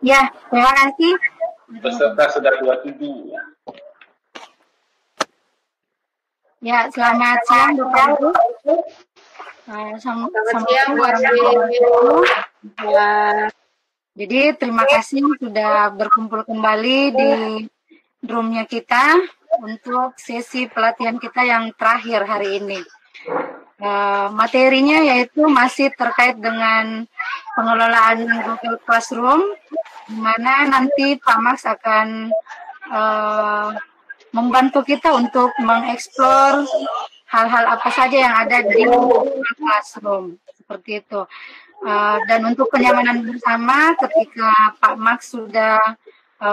Ya, terima kasih. Peserta sudah 27. Ya, selamat siang Bapak Ibu. Selamat siang warahmatullahi wabarakatuh. Jadi terima kasih sudah berkumpul kembali di roomnya kita untuk sesi pelatihan kita yang terakhir hari ini. Materinya yaitu masih terkait dengan pengelolaan Google Classroom, di mana nanti Pak Max akan membantu kita untuk mengeksplor hal-hal apa saja yang ada di Google Classroom, seperti itu. Dan untuk kenyamanan bersama, ketika Pak Max sudah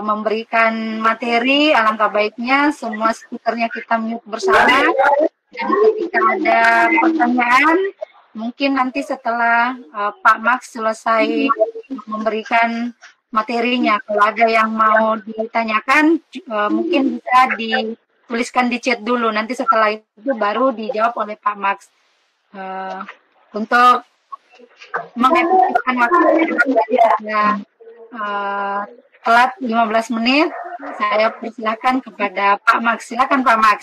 memberikan materi, alangkah baiknya semua speakernya kita mute bersama. Dan ketika ada pertanyaan, mungkin nanti setelah Pak Max selesai memberikan materinya, kalau ada yang mau ditanyakan, mungkin bisa dituliskan di chat dulu. Nanti setelah itu baru dijawab oleh Pak Max. Untuk mengefektifkan waktu ya, telat 15 menit, saya persilakan kepada Pak Max. Silakan Pak Max.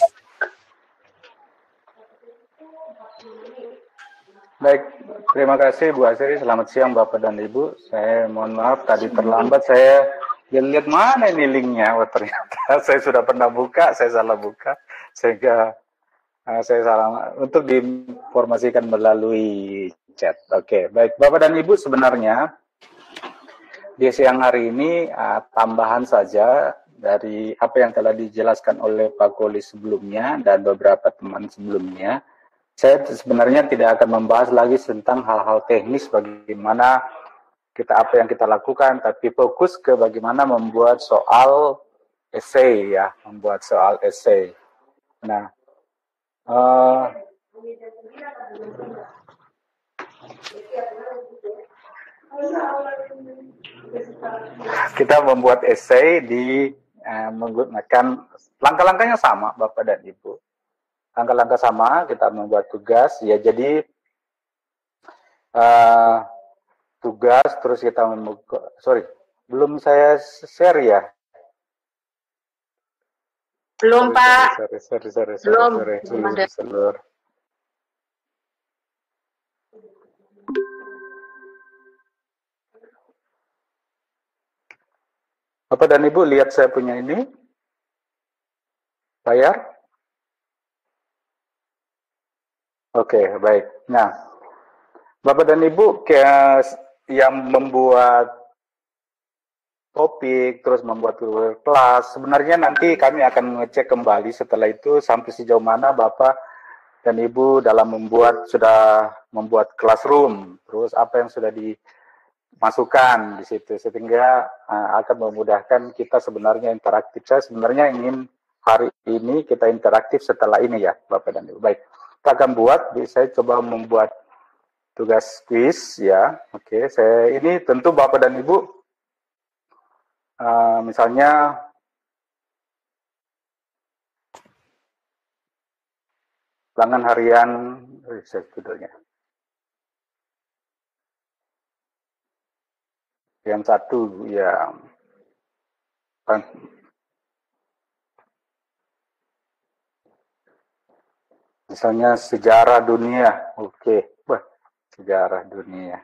Baik, terima kasih Bu Asri. Selamat siang Bapak dan Ibu. Saya mohon maaf tadi terlambat. Saya lihat mana ini linknya. Oh, ternyata saya sudah pernah buka, saya salah buka. Sehingga saya salah untuk diinformasikan melalui chat. Oke, baik Bapak dan Ibu, sebenarnya di siang hari ini tambahan saja dari apa yang telah dijelaskan oleh Pak Koli sebelumnya dan beberapa teman sebelumnya. Saya sebenarnya tidak akan membahas lagi tentang hal-hal teknis bagaimana apa yang kita lakukan, tapi fokus ke bagaimana membuat soal essay ya, membuat soal essay. Nah, kita membuat essay menggunakan langkah-langkahnya sama, Bapak dan Ibu. Langkah-langkah sama, kita membuat tugas, ya jadi tugas, terus kita belum saya share ya? Belum Pak. Belum. Bapak dan Ibu lihat saya punya ini, layar? Oke, baik. Nah, Bapak dan Ibu yang membuat topik, terus membuat kelas, sebenarnya nanti kami akan ngecek kembali setelah itu sampai sejauh mana Bapak dan Ibu dalam sudah membuat classroom, terus apa yang sudah dimasukkan di situ, sehingga akan memudahkan kita sebenarnya interaktif. Saya sebenarnya ingin hari ini kita interaktif setelah ini ya, Bapak dan Ibu. Baik. Kita akan saya coba membuat tugas quiz ya. Oke, ini tentu Bapak dan Ibu misalnya ulangan harian judulnya. Yang satu ya. Misalnya sejarah dunia, oke, sejarah dunia.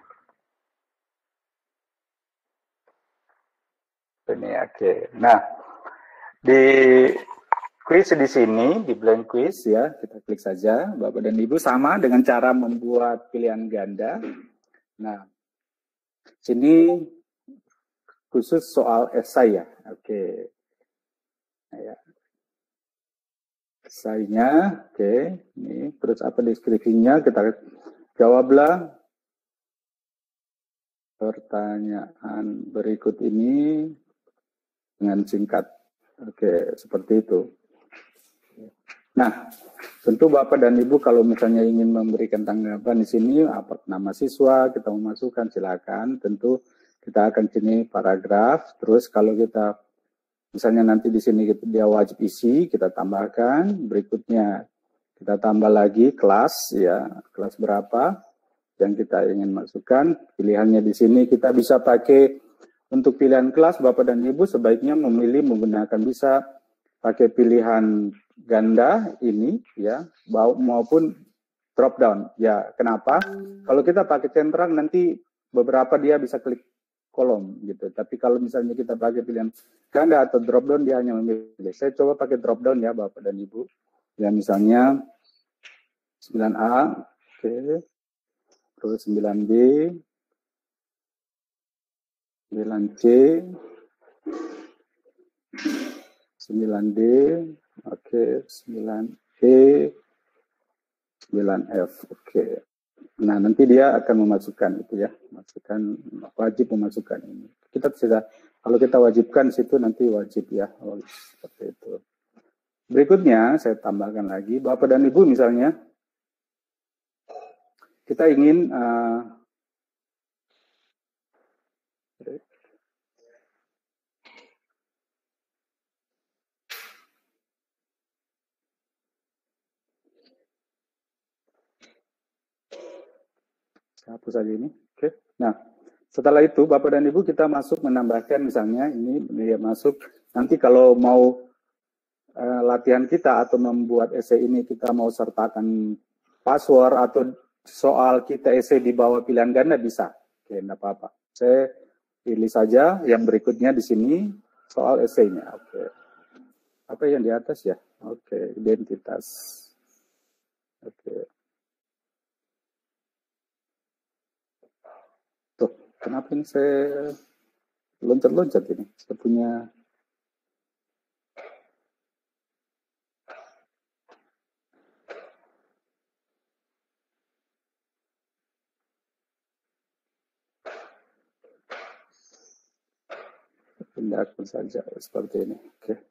Ini oke. Nah, di quiz di sini, di blank quiz ya, kita klik saja, Bapak dan Ibu, sama dengan cara membuat pilihan ganda. Nah, sini khusus soal esai ya, oke. Nah, ya. Esainya, oke, ini terus apa deskripsinya, kita jawablah pertanyaan berikut ini dengan singkat. Oke, seperti itu. Nah, tentu Bapak dan Ibu kalau misalnya ingin memberikan tanggapan di sini, apa nama siswa kita memasukkan, silakan. Tentu kita akan sini paragraf. Terus kalau kita misalnya nanti di sini dia wajib isi, kita tambahkan. Berikutnya kita tambah lagi kelas ya, kelas berapa yang kita ingin masukkan. Pilihannya di sini kita bisa pakai untuk pilihan kelas, Bapak dan Ibu sebaiknya memilih menggunakan bisa pakai pilihan ganda ini, ya, maupun drop down. Ya, kenapa? Kalau kita pakai centang nanti beberapa dia bisa klik kolom gitu. Tapi kalau misalnya kita pakai pilihan ganda atau drop down, dia hanya memilih. Saya coba pakai drop down ya, Bapak dan Ibu. Ya, misalnya 9A, oke. Terus 9B, 9C, 9D, oke, 9E, 9F, oke. Nah, nanti dia akan memasukkan itu ya, wajib memasukkan ini. Kita bisa, kalau kita wajibkan situ nanti wajib ya, seperti itu. Berikutnya saya tambahkan lagi, Bapak dan Ibu misalnya, kita ingin hapus saja ini. Oke. Nah, setelah itu Bapak dan Ibu kita masuk menambahkan misalnya ini dia masuk. Nanti kalau mau latihan kita atau membuat esai ini kita mau sertakan password atau soal kita esai di bawah pilihan ganda bisa. Oke, enggak apa-apa. Saya pilih saja yang berikutnya di sini soal esainya. Oke. Apa yang di atas ya? Oke, identitas. Oke. Kenapa ini saya loncat-loncat ini? Saya punya pindah akun saja seperti ini. Oke.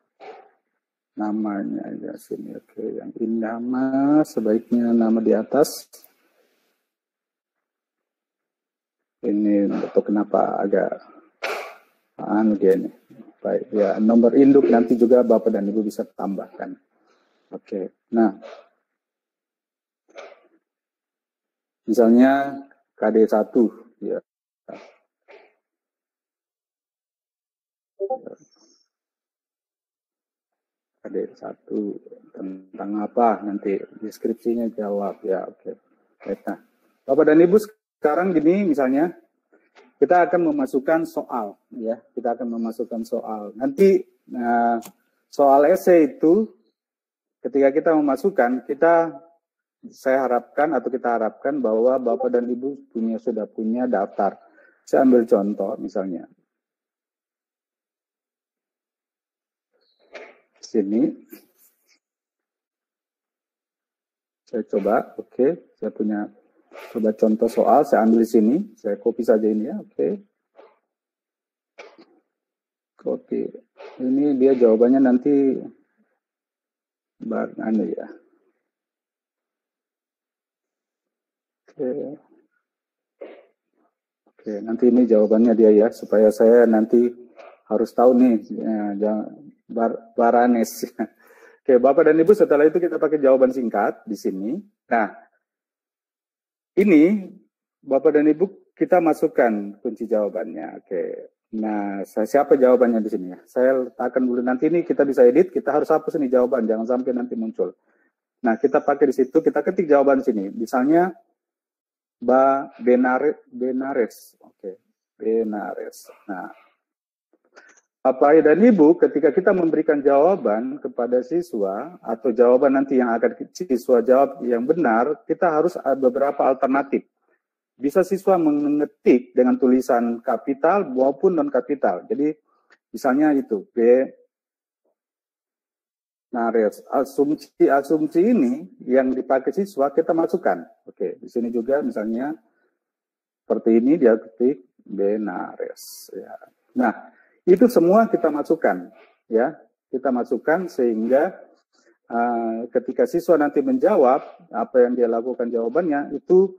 Namanya aja sini. Oke, yang ini nama sebaiknya nama di atas. Ini untuk kenapa agak dia ini. Baik, ya nomor induk nanti juga Bapak dan Ibu bisa tambahkan. Oke. Nah, misalnya KD1 ya. KD1 tentang apa nanti deskripsinya jawab ya. Oke. Baik. Nah, Bapak dan Ibu sekarang gini misalnya kita akan memasukkan soal ya, kita akan memasukkan soal. Nanti soal esai itu ketika kita memasukkan saya harapkan atau kita harapkan bahwa Bapak dan Ibu sudah punya daftar. Saya ambil contoh misalnya. Sini. Saya coba, oke, saya punya coba contoh soal, saya ambil sini, saya copy saja ini ya, oke. Copy. Ini dia jawabannya nanti ya. Oke, nanti ini jawabannya dia ya, supaya saya nanti harus tahu nih, Baranes. Oke, Bapak dan Ibu setelah itu kita pakai jawaban singkat di sini. Nah, ini Bapak dan Ibu kita masukkan kunci jawabannya. Oke. Nah, siapa jawabannya di sini ya? Saya letakkan dulu nanti ini kita bisa edit, kita harus hapus ini jawaban, jangan sampai nanti muncul. Nah, kita pakai di situ, kita ketik jawaban sini. Misalnya Benares. Oke, Benares. Nah, Bapak dan Ibu, ketika kita memberikan jawaban kepada siswa atau jawaban nanti yang akan siswa jawab yang benar, kita harus ada beberapa alternatif. Bisa siswa mengetik dengan tulisan kapital maupun non kapital. Jadi misalnya itu Benares. Asumsi ini yang dipakai siswa kita masukkan. Oke, di sini juga misalnya seperti ini dia ketik Benares. Ya. Nah, itu semua kita masukkan, ya. Kita masukkan sehingga ketika siswa nanti menjawab apa yang dia lakukan jawabannya itu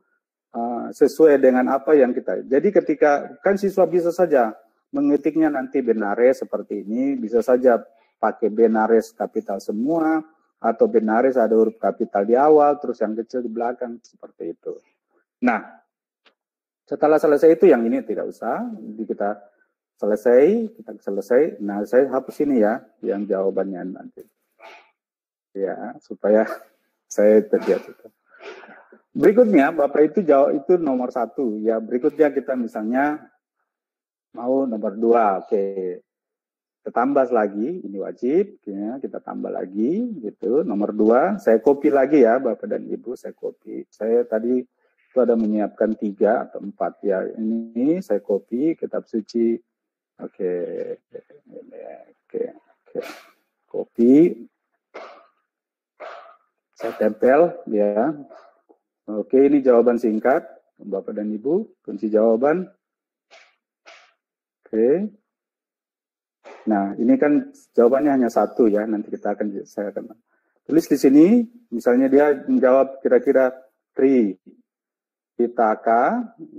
sesuai dengan apa yang kita. Jadi ketika kan siswa bisa saja mengetiknya nanti Benares seperti ini, bisa saja pakai Benares kapital semua atau Benares ada huruf kapital di awal terus yang kecil di belakang seperti itu. Nah, setelah selesai itu yang ini tidak usah kita selesai, kita selesai. Nah, saya hapus ini ya, yang jawabannya nanti. Ya, supaya saya terlihat itu. Berikutnya, Bapak itu jawab itu nomor 1. Ya, berikutnya kita misalnya mau nomor 2. Oke. Kita tambah lagi, ini wajib, ya, kita tambah lagi, gitu. Nomor 2, saya copy lagi ya, Bapak dan Ibu, saya copy. Saya tadi itu ada menyiapkan 3 atau 4 ya. Ini saya copy kitab suci. Oke. Copy. Saya tempel ya. Oke, ini jawaban singkat, Bapak dan Ibu, kunci jawaban. Oke. Nah, ini kan jawabannya hanya 1 ya. Nanti saya akan tulis di sini. Misalnya dia menjawab kira-kira Tripitaka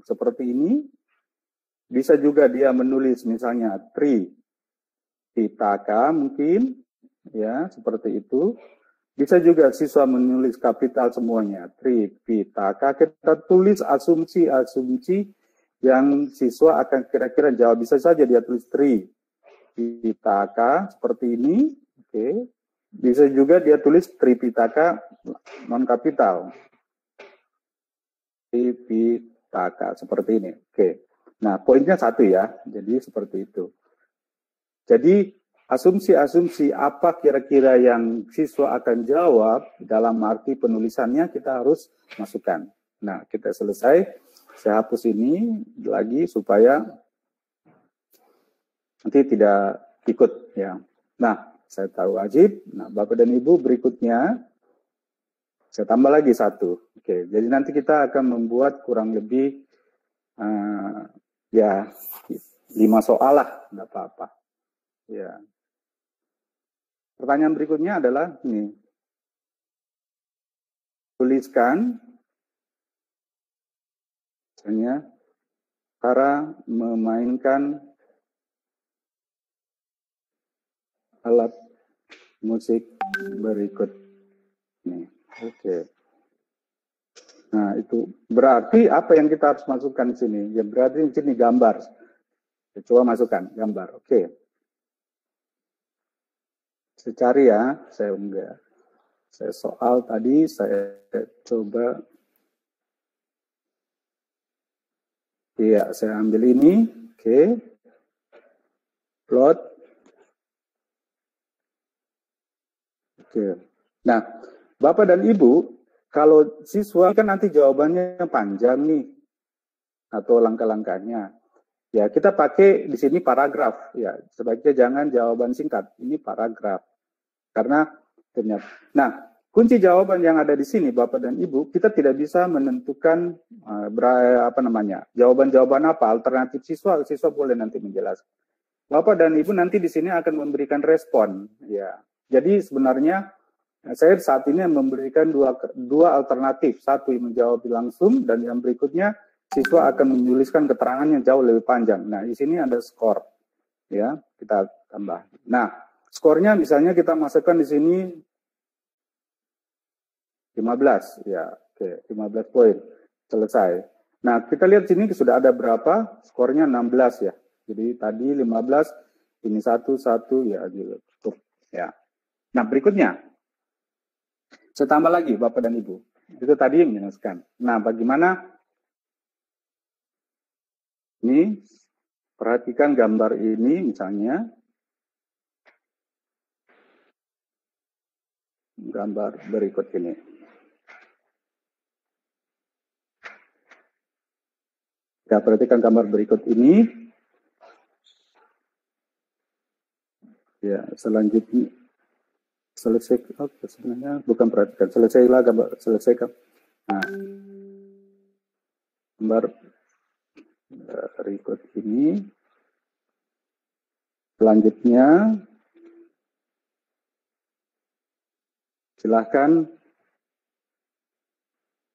seperti ini. Bisa juga dia menulis misalnya Tripitaka mungkin ya seperti itu. Bisa juga siswa menulis kapital semuanya, Tripitaka. Kita tulis asumsi-asumsi yang siswa akan kira-kira jawab. Bisa saja dia tulis Tripitaka seperti ini. Oke. Bisa juga dia tulis Tripitaka non kapital. Tripitaka seperti ini. Oke. Nah, poinnya 1 ya. Jadi seperti itu. Jadi asumsi-asumsi apa kira-kira yang siswa akan jawab dalam arti penulisannya kita harus masukkan. Nah, kita selesai. Saya hapus ini lagi supaya nanti tidak ikut ya. Nah, saya tahu wajib. Nah, Bapak dan Ibu berikutnya saya tambah lagi 1. Oke, jadi nanti kita akan membuat kurang lebih ya 5 soal lah, nggak apa-apa. Ya. Pertanyaan berikutnya adalah ini. Tuliskan misalnya cara memainkan alat musik berikut ini. Oke. Nah, itu berarti apa yang kita harus masukkan di sini? Ya berarti di sini gambar. Coba masukkan gambar. Oke. Saya cari ya, saya enggak. Saya soal tadi, saya coba. Iya, saya ambil ini. Oke. Plot. Oke. Nah, Bapak dan Ibu, kalau siswa kan nanti jawabannya panjang nih. Atau langkah-langkahnya. Ya, kita pakai di sini paragraf. Ya, sebaiknya jangan jawaban singkat. Ini paragraf. Karena ternyata. Nah, kunci jawaban yang ada di sini, Bapak dan Ibu, kita tidak bisa menentukan jawaban-jawaban apa, alternatif siswa boleh nanti menjelaskan. Bapak dan Ibu nanti di sini akan memberikan respon. Ya, jadi sebenarnya saya saat ini memberikan dua alternatif. Satu yang menjawab langsung dan yang berikutnya siswa akan menuliskan keterangan yang jauh lebih panjang. Nah, di sini ada skor. Ya, kita tambah. Nah, skornya misalnya kita masukkan di sini 15, ya, oke, 15 poin, selesai. Nah, kita lihat sini sudah ada berapa, skornya 16 ya. Jadi tadi 15, ini 1, ya, cukup. Ya. Nah, berikutnya, saya tambah lagi Bapak dan Ibu. Itu tadi yang menjelaskan. Nah, bagaimana? Ini, perhatikan gambar ini misalnya. Gambar berikut ini. Ya, perhatikan gambar berikut ini. Ya, selanjutnya selesai sebenarnya bukan perhatikan, selesailah gambar, selesaikan. Nah, gambar berikut ini. Selanjutnya silahkan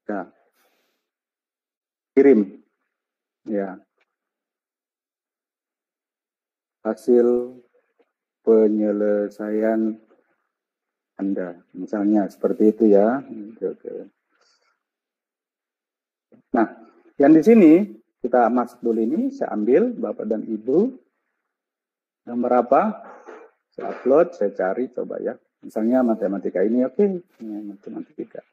ya, kirim ya hasil penyelesaian Anda, misalnya seperti itu ya. Oke. Nah, yang di sini kita masuk dulu ini, saya ambil Bapak dan Ibu. Gambar apa? Saya upload, saya cari, coba ya. Misalnya matematika ini, oke. Ini matematika.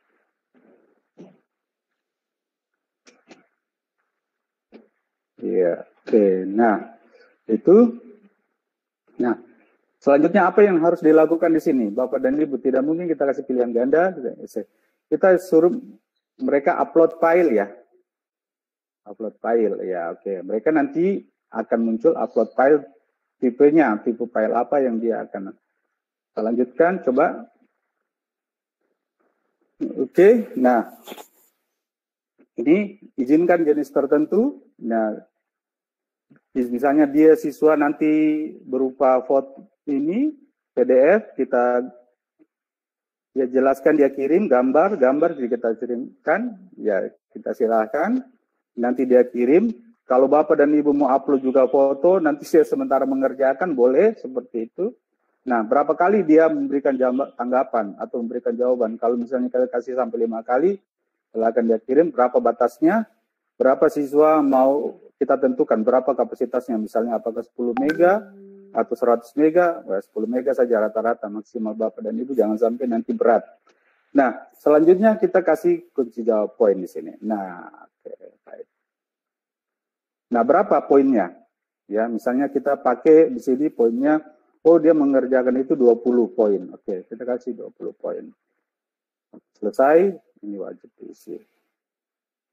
Iya, oke. Nah, itu. Nah, selanjutnya apa yang harus dilakukan di sini? Bapak dan Ibu, tidak mungkin kita kasih pilihan ganda. Kita suruh mereka upload file ya. Upload file, ya oke. Mereka nanti akan muncul upload file tipenya, tipe file apa yang dia akan lanjutkan, coba. Oke, nah. Ini izinkan jenis tertentu. Nah, misalnya dia siswa nanti berupa foto ini, PDF, kita ya jelaskan dia kirim, gambar kita kirimkan, ya kita silahkan. Nanti dia kirim. Kalau Bapak dan Ibu mau upload juga foto, nanti saya sementara mengerjakan, boleh seperti itu. Nah, berapa kali dia memberikan tanggapan atau memberikan jawaban? Kalau misalnya kita kasih sampai 5 kali, silakan dia kirim. Berapa batasnya? Berapa siswa mau kita tentukan? Berapa kapasitasnya? Misalnya apakah 10 mega atau 100 mega? 10 mega saja rata-rata maksimal Bapak dan Ibu, jangan sampai nanti berat. Nah, selanjutnya kita kasih kunci jawab poin di sini. Nah, oke, baik. Nah, berapa poinnya? Ya, misalnya kita pakai di sini poinnya, oh dia mengerjakan itu 20 poin. Oke, kita kasih 20 poin. Selesai, ini wajib diisi.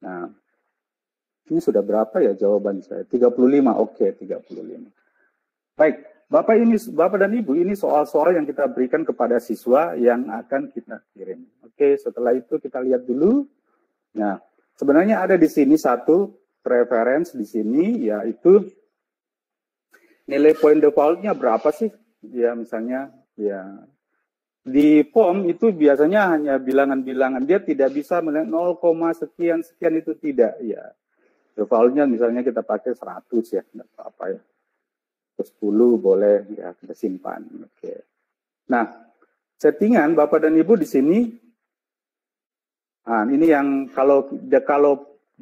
Nah, ini sudah berapa ya jawaban saya? 35, oke, 35. Baik, Bapak dan Ibu, ini soal-soal yang kita berikan kepada siswa yang akan kita kirim. Oke, setelah itu kita lihat dulu. Nah, sebenarnya ada di sini satu preference di sini, yaitu nilai poin defaultnya berapa sih? Ya, misalnya, ya di form itu biasanya hanya bilangan-bilangan, dia tidak bisa melihat 0, sekian itu tidak, ya. Defaultnya misalnya kita pakai 100 ya, enggak apa-apa ya. 10 boleh ya, kita simpan. Oke. Nah, settingan Bapak dan Ibu di sini. Nah, ini yang kalau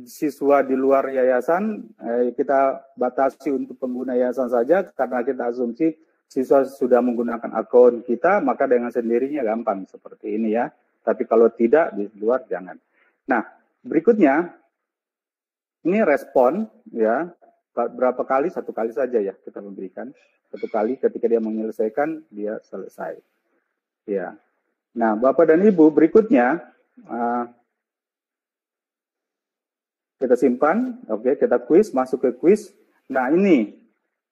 siswa di luar yayasan, kita batasi untuk pengguna yayasan saja karena kita asumsi siswa sudah menggunakan akun kita, maka dengan sendirinya gampang seperti ini ya. Tapi kalau tidak, di luar jangan. Nah, berikutnya, ini respon ya, berapa kali? 1 kali saja ya kita memberikan. 1 kali ketika dia menyelesaikan, dia selesai. Ya. Nah, Bapak dan Ibu, berikutnya, kita simpan, oke, kita quiz, masuk ke quiz. Nah, ini,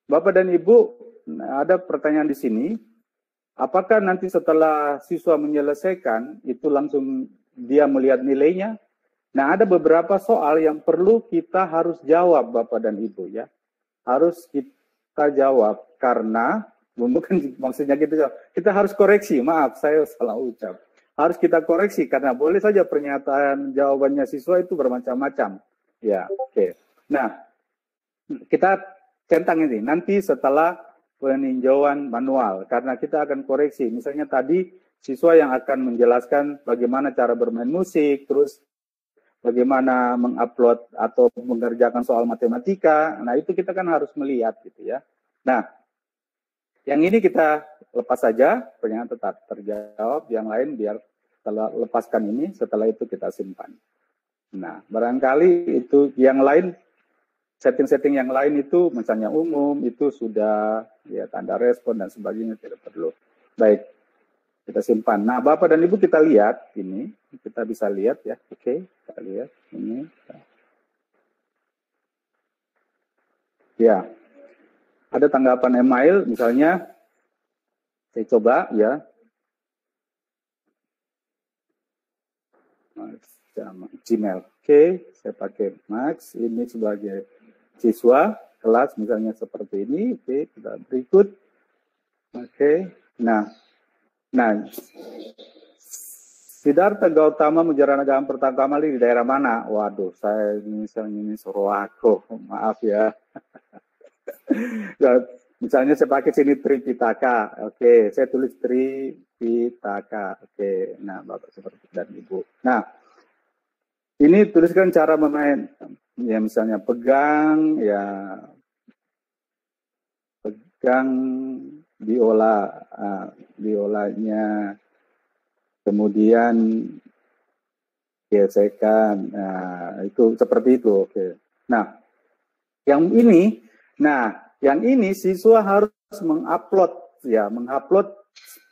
Bapak dan Ibu, ada pertanyaan di sini. Apakah nanti setelah siswa menyelesaikan, itu langsung dia melihat nilainya? Nah, ada beberapa soal yang perlu kita harus jawab, Bapak dan Ibu, ya. Harus kita jawab, karena, bukan maksudnya kita harus koreksi, maaf, saya salah ucap. Harus kita koreksi, karena boleh saja pernyataan jawabannya siswa itu bermacam-macam. Ya, oke. Nah, kita centang ini nanti setelah peninjauan manual, karena kita akan koreksi. Misalnya tadi siswa yang akan menjelaskan bagaimana cara bermain musik, terus bagaimana mengupload atau mengerjakan soal matematika. Nah, itu kita kan harus melihat gitu ya. Nah, yang ini kita lepas saja, pertanyaan tetap terjawab. Yang lain biar setelah lepaskan ini, setelah itu kita simpan. Nah, barangkali itu yang lain, setting-setting yang lain itu misalnya umum, itu sudah ya tanda respon dan sebagainya tidak perlu. Baik, kita simpan. Nah, Bapak dan Ibu kita lihat ini, kita bisa lihat ya. Oke, kita lihat ini. Ya, ada tanggapan email misalnya, saya coba ya. Gmail. Oke, saya pakai Max ini sebagai siswa kelas misalnya seperti ini. Oke, kita berikut. Oke. Nah, Siddhartha Gautama menjarah agama pertama kali di daerah mana? Waduh, saya misalnya ini Surwako, maaf ya. Misalnya saya pakai sini Tripitaka. Oke, saya tulis Tripitaka. Oke, nah Bapak seperti dan Ibu. Nah, ini tuliskan cara memain, ya misalnya pegang, ya gang, biolanya, kemudian gesekan, nah, itu seperti itu. Oke. Nah, yang ini siswa harus mengupload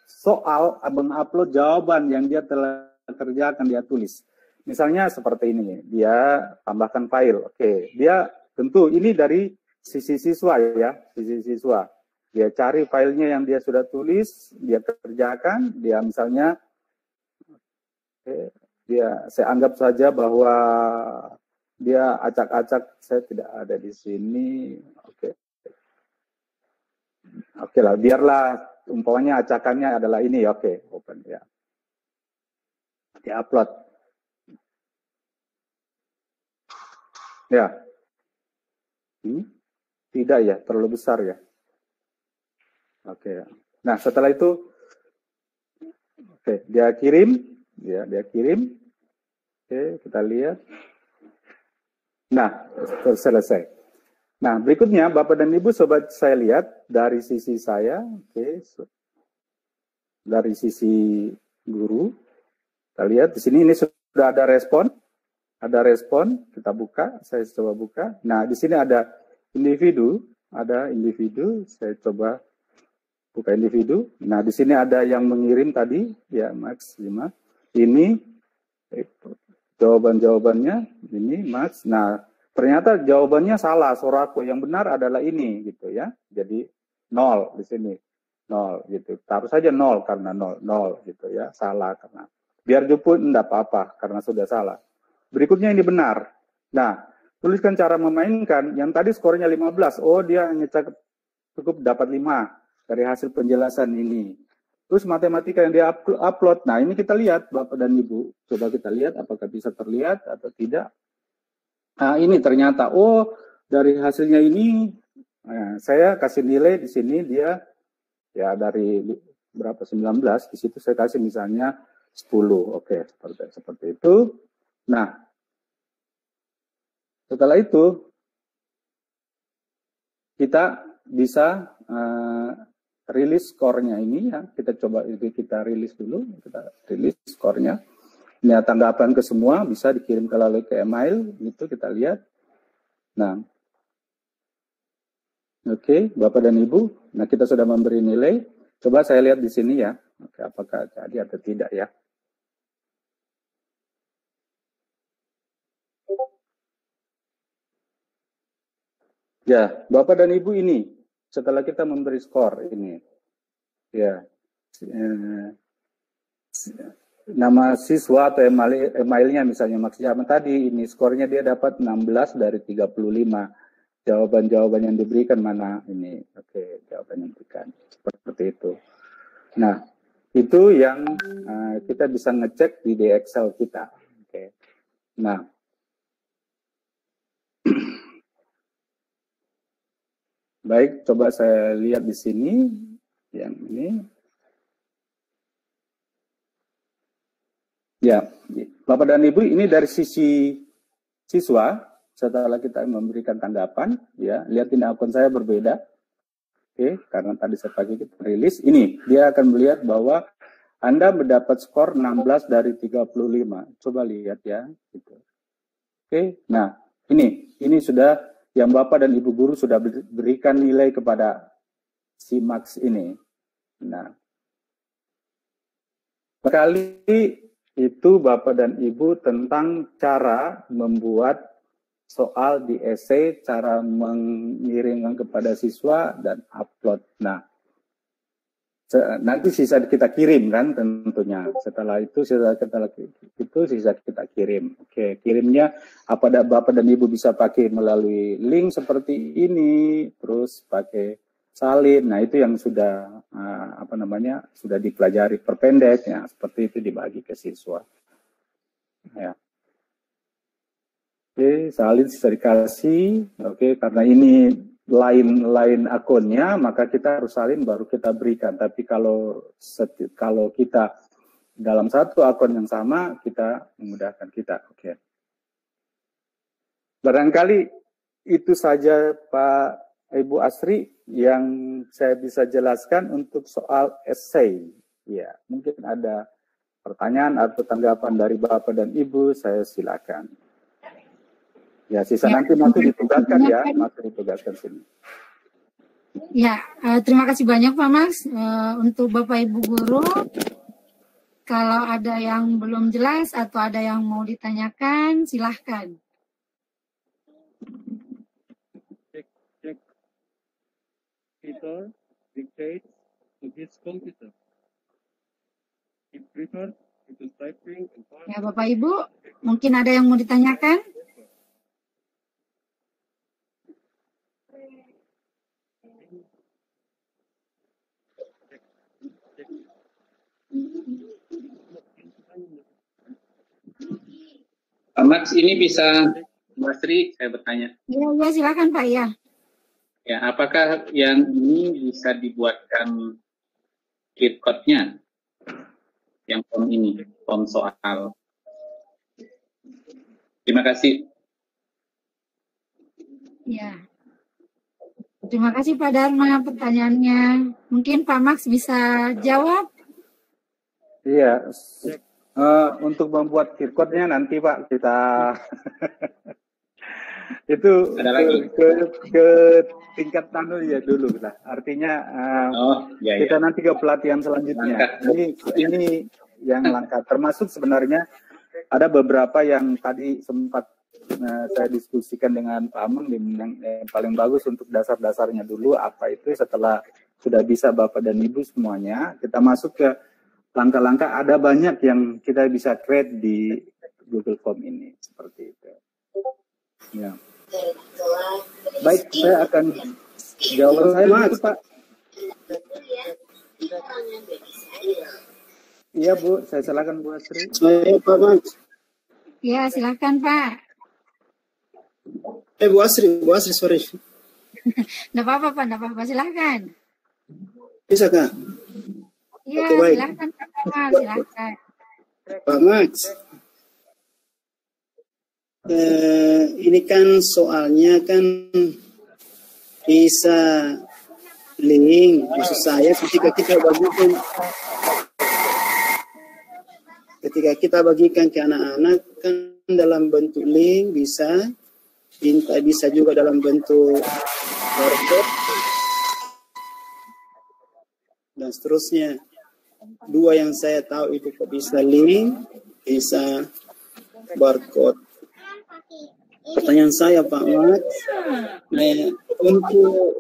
soal, mengupload jawaban yang dia telah kerjakan, dia tulis. Misalnya seperti ini, dia tambahkan file. Oke, dia tentu ini dari sisi siswa ya, sisi siswa. Dia cari filenya yang dia sudah tulis, dia kerjakan, dia misalnya, saya anggap saja bahwa dia acak-acak, saya tidak ada di sini. Oke lah, biarlah umpamanya acakannya adalah ini. Oke, open ya. Di upload. Ya. Tidak ya, terlalu besar ya. Oke. Nah, setelah itu dia kirim, ya, dia kirim. Oke, kita lihat. Nah, selesai. Nah, berikutnya Bapak dan Ibu sobat saya lihat dari sisi saya, dari sisi guru. Kita lihat di sini ini sudah ada respon. Ada respon, kita buka, saya coba buka. Nah, di sini ada individu, saya coba buka individu. Nah, di sini ada yang mengirim tadi, ya Max 5. Ini jawaban-jawabannya, ini Max. Nah, ternyata jawabannya salah, Sorako. Yang benar adalah ini, gitu ya. Jadi 0 di sini, 0 gitu. Taruh saja 0 karena 0 gitu ya, salah karena. Biar juput enggak apa-apa karena sudah salah. Berikutnya ini benar. Nah, tuliskan cara memainkan. Yang tadi skornya 15. Oh, dia hanya cukup dapat 5 dari hasil penjelasan ini. Terus matematika yang dia upload. Nah, ini kita lihat Bapak dan Ibu. Coba kita lihat apakah bisa terlihat atau tidak. Nah, ini ternyata dari hasilnya ini saya kasih nilai di sini dia ya dari berapa 19, di situ saya kasih misalnya 10. Oke, seperti itu. Nah, setelah itu kita bisa rilis skornya ini ya. Kita coba kita rilis dulu, kita rilis skornya. Ini tanggapan ke semua bisa dikirim melalui ke email, gitu kita lihat. Nah, oke, Bapak dan Ibu. Nah, kita sudah memberi nilai. Coba saya lihat di sini ya. Oke, apakah jadi atau tidak ya? Ya, Bapak dan Ibu ini setelah kita memberi skor ini, ya, nama siswa atau emailnya misalnya Max Jaman tadi, ini skornya dia dapat 16 dari 35. Jawaban-jawaban yang diberikan mana ini? Oke, jawaban yang diberikan seperti itu. Nah, itu yang kita bisa ngecek di Excel kita. Oke. Nah, baik, coba saya lihat di sini yang ini. Ya, Bapak dan Ibu, ini dari sisi siswa. Setelah kita memberikan tanggapan, ya, lihatin akun saya berbeda. Oke, karena tadi saya pakai kita rilis. Ini dia akan melihat bahwa Anda mendapat skor 16 dari 35. Coba lihat ya, gitu. Oke, nah ini sudah yang Bapak dan Ibu guru sudah berikan nilai kepada si Max ini. Nah, sekali itu Bapak dan Ibu tentang cara membuat soal di esai, cara mengirimkan kepada siswa dan upload. Nah, nanti sisa kita kirim kan tentunya. Setelah itu sisa kita kirim. Oke, kirimnya Bapak dan Ibu bisa pakai melalui link seperti ini, terus pakai salin. Nah, itu yang sudah sudah dipelajari perpendek ya, seperti itu dibagi ke siswa. Ya. Oke, salin bisa dikasih. Oke, karena ini lain akunnya, maka kita harus salin baru kita berikan. Tapi kalau kita dalam satu akun yang sama, kita memudahkan kita. Oke. Barangkali itu saja Pak Ibu Asri. yang saya bisa jelaskan untuk soal essay. Ya, mungkin ada pertanyaan atau tanggapan dari Bapak dan Ibu, saya silakan. Ya, sisa nanti ditugaskan ya, masih ditugaskan sini. Ya, terima kasih banyak Pak Max untuk Bapak Ibu guru. Kalau ada yang belum jelas atau ada yang mau ditanyakan, silahkan. Check. Peter dictate to his computer. He preferred to typing and Ya, Bapak Ibu, mungkin ada yang mau ditanyakan? Pak Max, ini bisa Bu Asri, saya bertanya. Ya, silakan Pak ya. Ya, apakah yang ini bisa dibuatkan cheat code-nya? Yang form ini, form soal. Terima kasih. Ya. Terima kasih Pak Dharma pertanyaannya. Mungkin Pak Max bisa jawab? Iya. Untuk membuat cheat code-nya nanti Pak kita itu ke tingkat ya dulu lah. Artinya kita nanti ke pelatihan selanjutnya. Ini yang langkah. Termasuk sebenarnya ada beberapa yang tadi sempat saya diskusikan dengan Pak Amang yang paling bagus untuk dasar-dasarnya dulu. Apa itu setelah sudah bisa Bapak dan Ibu semuanya, kita masuk ke langkah-langkah. Ada banyak yang kita bisa create di Google Form ini seperti itu. Ya. Baik, saya akan jawab Pak. Iya Bu, saya silakan Bu Asri. Saya Pak Max. Ya, silakan Pak. Bu Asri, sorry. Nggak apa-apa Pak, nggak apa-apa, silakan. Bisa Kak? Iya, silakan Pak Max, silakan. Pak Max. Ini kan soalnya kan bisa link, maksud saya ketika kita bagikan ke anak-anak kan dalam bentuk link bisa juga dalam bentuk barcode dan seterusnya. Dua yang saya tahu itu bisa link, bisa barcode. Pertanyaan saya Pak Max, untuk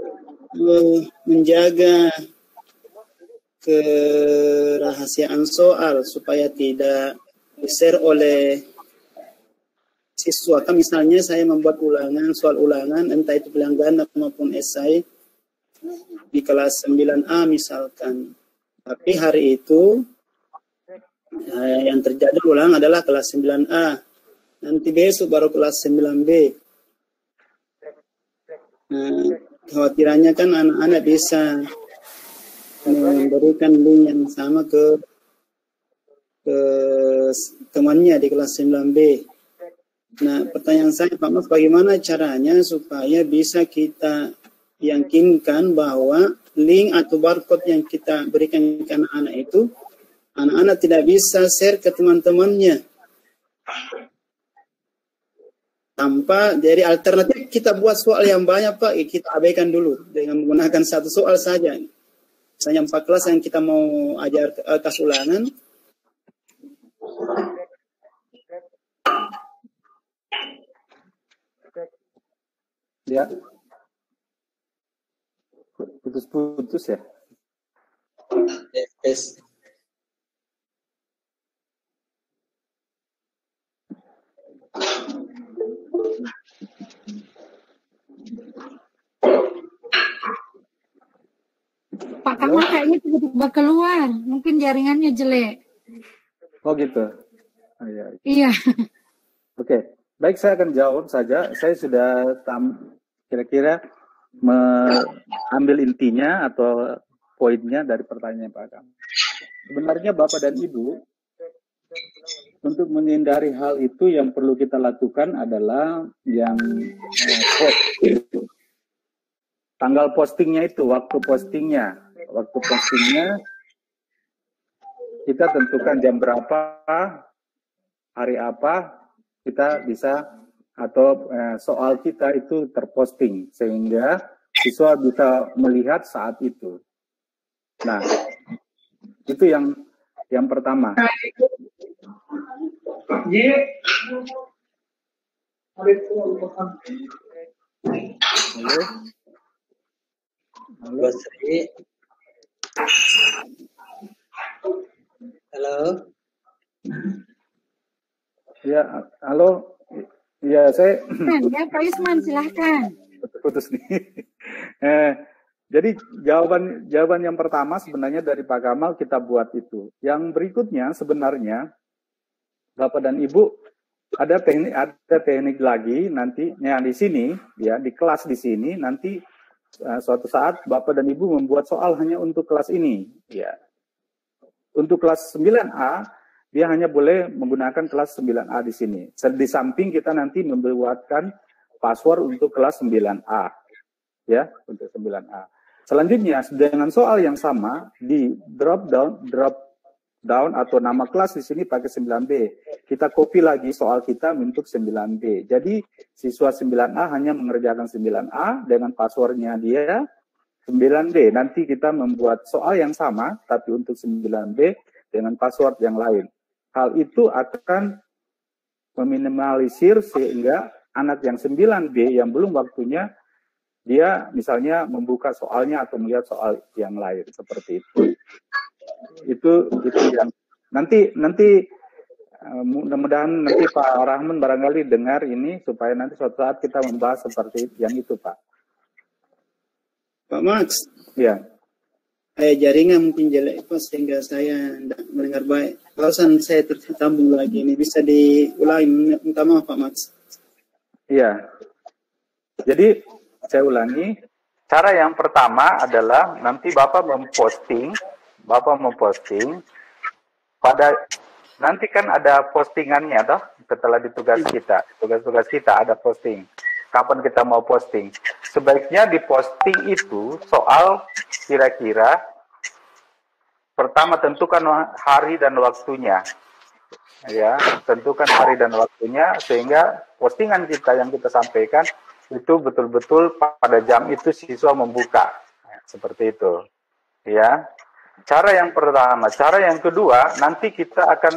menjaga kerahasiaan soal supaya tidak di-share oleh siswa. Kan misalnya saya membuat soal ulangan, entah itu pilihan ganda maupun esai di kelas 9A misalkan. Tapi hari itu yang terjadi ulangan adalah kelas 9A. Nanti besok baru kelas 9B. Khawatirannya kan anak-anak bisa memberikan link yang sama ke temannya di kelas 9B. Nah, pertanyaan saya Pak Mas, bagaimana caranya supaya bisa kita yakinkan bahwa link atau barcode yang kita berikan ke anak-anak itu, anak-anak tidak bisa share ke teman-temannya. Jadi alternatif kita buat soal yang banyak Pak, kita abaikan dulu dengan menggunakan satu soal saja. Misalnya 4 kelas yang kita mau ajar kas ulangan. Ya. Putus-putus ya. Yes. Pak Kamal kayaknya tiba-tiba keluar, mungkin jaringannya jelek. Oh gitu. Iya. Oke, baik, saya akan jawab saja. Saya sudah kira-kira mengambil intinya atau poinnya dari pertanyaan Pak Kamal. Sebenarnya Bapak dan Ibu, untuk menghindari hal itu yang perlu kita lakukan adalah yang tanggal postingnya itu, waktu postingnya kita tentukan jam berapa, hari apa kita bisa atau soal kita itu terposting sehingga siswa bisa melihat saat itu. Nah, itu yang pertama. Halo. Halo. Ya, halo. Ya, saya. Ya, Pak Yusman, silahkan. Putus nih. Jadi jawaban yang pertama sebenarnya dari Pak Kamal kita buat itu. Yang berikutnya sebenarnya Bapak dan Ibu ada teknik lagi nantinya di sini ya, di kelas di sini nanti suatu saat Bapak dan Ibu membuat soal hanya untuk kelas ini ya. Untuk kelas 9A dia hanya boleh menggunakan kelas 9A di sini. Di samping kita nanti membuatkan password untuk kelas 9A ya, untuk 9A. Selanjutnya dengan soal yang sama di drop down atau nama kelas di sini pakai 9B. Kita copy lagi soal kita untuk 9B. Jadi siswa 9A hanya mengerjakan 9A dengan passwordnya dia 9B. Nanti kita membuat soal yang sama tapi untuk 9B dengan password yang lain. Hal itu akan meminimalisir sehingga anak yang 9B yang belum waktunya dia misalnya membuka soalnya atau melihat soal yang lain seperti itu. Itu yang nanti mudah-mudahan nanti Pak Rahman barangkali dengar ini supaya nanti suatu saat kita membahas seperti yang itu, Pak. Pak Max. Ya. Jaringan mungkin jelek Pak sehingga saya tidak mendengar baik. Kalau saya tersambung lagi ini bisa diulangi, minta maaf Pak Max. Iya. Jadi saya ulangi, cara yang pertama adalah nanti Bapak memposting pada nanti kan ada postingannya toh setelah tugas kita ada posting. Kapan kita mau posting? Sebaiknya di posting itu soal kira-kira pertama tentukan hari dan waktunya. Ya, tentukan hari dan waktunya sehingga postingan kita yang kita sampaikan itu betul-betul pada jam itu siswa membuka. Seperti itu. Ya. Cara yang pertama. Cara yang kedua, nanti kita akan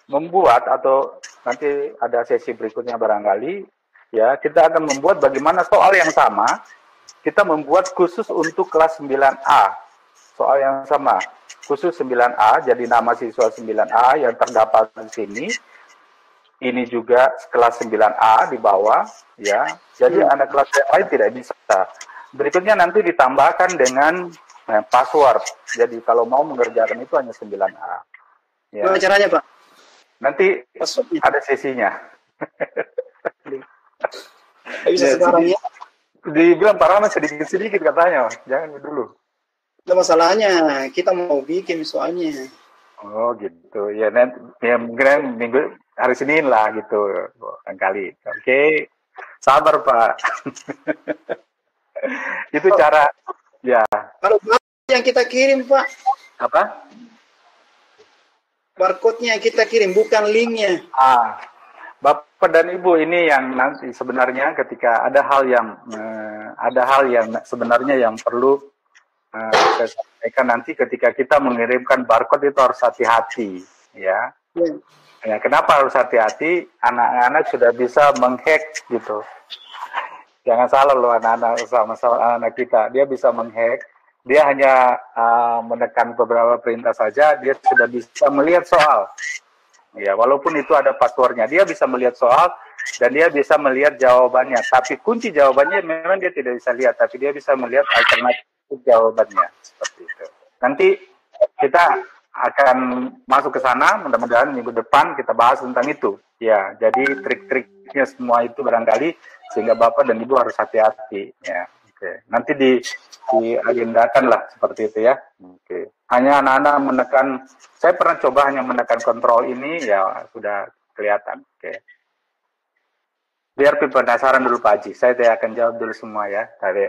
membuat atau nanti ada sesi berikutnya barangkali, ya, kita akan membuat bagaimana soal yang sama, kita membuat khusus untuk kelas 9A. Soal yang sama, khusus 9A, jadi nama siswa 9A yang terdapat di sini. Ini juga kelas 9A di bawah, ya. Jadi anak kelas yang lain tidak bisa. Berikutnya nanti ditambahkan dengan password. Jadi kalau mau mengerjakan itu hanya 9A. Ya. Gimana caranya, Pak? Nanti Passwordnya ada sesinya. bisa sekarang ya? Dibilang Pak Rahman sedikit-sedikit katanya, jangan dulu. Ada masalahnya, kita mau bikin soalnya. Oh gitu, ya nanti ya, mungkin minggu hari Senin lah gitu, kali. Oke, sabar Pak. Itu cara, ya. Kalau yang kita kirim Pak, Apa? barcode-nya yang kita kirim, bukan linknya. Bapak dan Ibu ini yang nanti sebenarnya ketika ada hal yang sebenarnya yang perlu saya sampaikan nanti ketika kita mengirimkan barcode itu harus hati-hati, ya. Ya, kenapa harus hati-hati? Anak-anak sudah bisa menghack gitu. Jangan salah loh anak-anak sama anak kita, dia bisa menghack. Dia hanya menekan beberapa perintah saja, dia sudah bisa melihat soal. Ya, walaupun itu ada passwordnya, dia bisa melihat soal dan dia bisa melihat jawabannya. Tapi kunci jawabannya memang dia tidak bisa lihat, tapi dia bisa melihat alternatif jawabannya seperti itu. Nanti kita akan masuk ke sana, mudah-mudahan minggu depan kita bahas tentang itu. Ya, jadi trik-triknya semua itu barangkali sehingga Bapak dan Ibu harus hati-hati. Ya, oke. Nanti diagendakan lah seperti itu ya. Oke. Hanya anak-anak menekan, saya pernah coba hanya menekan kontrol ini, ya sudah kelihatan. Oke. Biar penasaran dulu Pak Haji, saya tidak akan jawab dulu semua ya. Tadi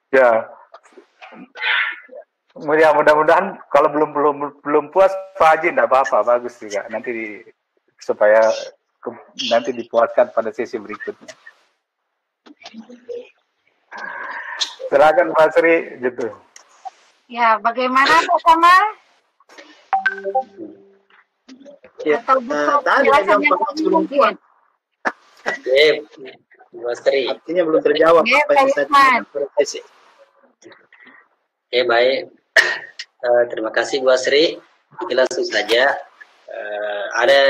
Ya, mudah-mudahan kalau belum puas Pak Haji enggak apa-apa, bagus juga. Supaya nanti dipuaskan pada sesi berikutnya. Silakan Pak Sri gitu. Ya, bagaimana Pak Kamal? Ya, Atau butuh tadi penjelasan yang yang Pak lebih mungkin? Oke, Bu Astri. artinya belum terjawab Oke, apa yang Pak saya Yusman. berprofesi. Oke, baik. Terima kasih Bu Asri. Jadi langsung saja. Ada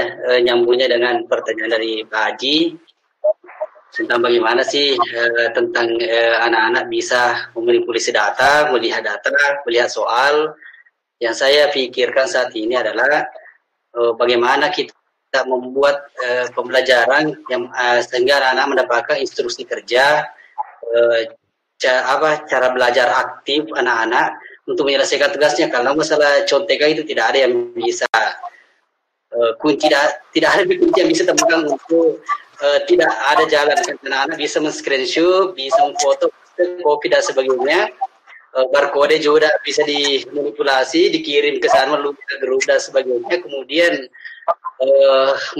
nyambungnya dengan pertanyaan dari Pak Haji tentang bagaimana sih tentang anak-anak bisa memanipulasi data, melihat soal. Yang saya pikirkan saat ini adalah bagaimana kita membuat pembelajaran yang sehingga anak-anak mendapatkan instruksi kerja, cara belajar aktif anak-anak untuk menyelesaikan tugasnya. Karena masalah contekan itu tidak ada yang bisa tidak ada kunci yang bisa temukan untuk tidak ada jalan. Anak-anak bisa men-screenshot, bisa memfoto, copy dan sebagainya. Barcode juga bisa dimanipulasi, dikirim ke sana melalui grup dan sebagainya. Kemudian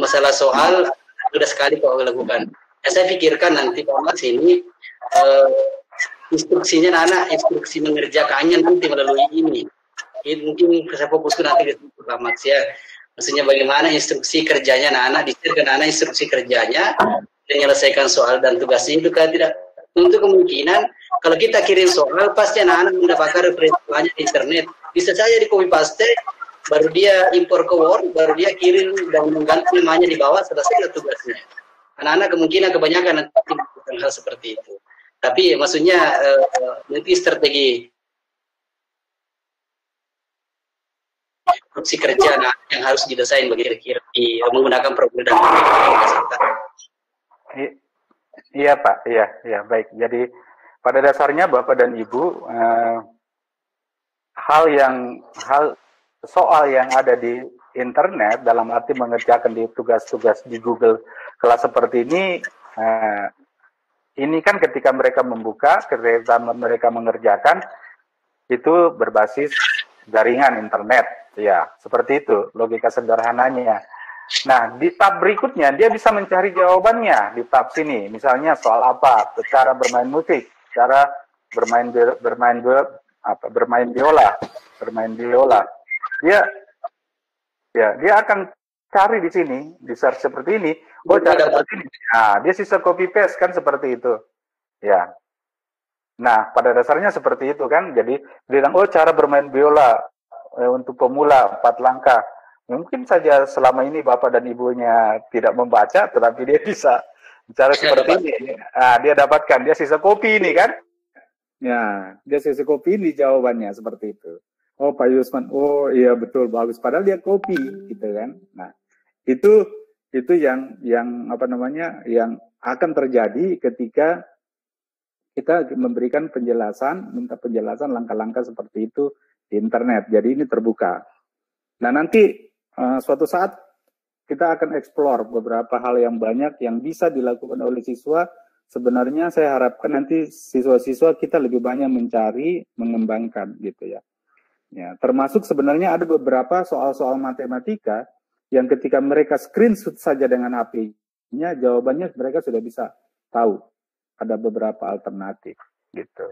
masalah soal sudah sekali kok lakukan. Saya pikirkan nanti Pak Max ini instruksinya anak, instruksi mengerjakannya nanti melalui ini. Mungkin saya fokuskan nanti ke Pak Max ya. Maksudnya bagaimana instruksi kerjanya anak-anak, disiapkan anak instruksi kerjanya, menyelesaikan soal dan tugasnya itu kan tidak. Untuk kemungkinan kalau kita kirim soal pasti anak-anak mendapatkan referensi di internet. Bisa saja di copy paste, baru dia impor ke Word, baru dia kirim dan mengganti namanya di bawah, selesai tugasnya. Anak-anak kemungkinan kebanyakan nanti melakukan hal seperti itu. Tapi maksudnya nanti strategi kerja yang harus didesain bagi kira-kira menggunakan program dan Iya Pak, iya baik. Jadi pada dasarnya Bapak dan Ibu soal yang ada di internet dalam arti mengerjakan di tugas-tugas di Google kelas seperti ini kan ketika mereka membuka, ketika mereka mengerjakan itu berbasis jaringan internet, ya seperti itu logika sederhananya. Nah, di tab berikutnya dia bisa mencari jawabannya di tab sini. Misalnya soal apa? Cara bermain musik, cara bermain biola. Dia akan cari di sini, di search seperti ini. Oh, cara seperti ini. Nah, dia sisa copy paste kan seperti itu. Ya. Nah, pada dasarnya seperti itu kan. Jadi bilang, oh cara bermain biola untuk pemula 4 langkah. Mungkin saja selama ini Bapak dan Ibunya tidak membaca, tetapi dia bisa bicara seperti ini. Nah, dia dapatkan, dia sisa kopi ini kan? Ya, dia sisa kopi ini jawabannya seperti itu. Oh Pak Yusman, oh iya betul, bagus. Padahal dia kopi, gitu kan? Nah, itu yang yang akan terjadi ketika kita memberikan penjelasan, minta penjelasan langkah-langkah seperti itu di internet. Jadi ini terbuka. Nah nanti suatu saat kita akan eksplor beberapa hal yang banyak yang bisa dilakukan oleh siswa. Sebenarnya saya harapkan nanti siswa-siswa kita lebih banyak mencari, mengembangkan gitu ya. Ya, termasuk sebenarnya ada beberapa soal-soal matematika yang ketika mereka screenshot saja dengan HP-nya, jawabannya mereka sudah bisa tahu. Ada beberapa alternatif gitu.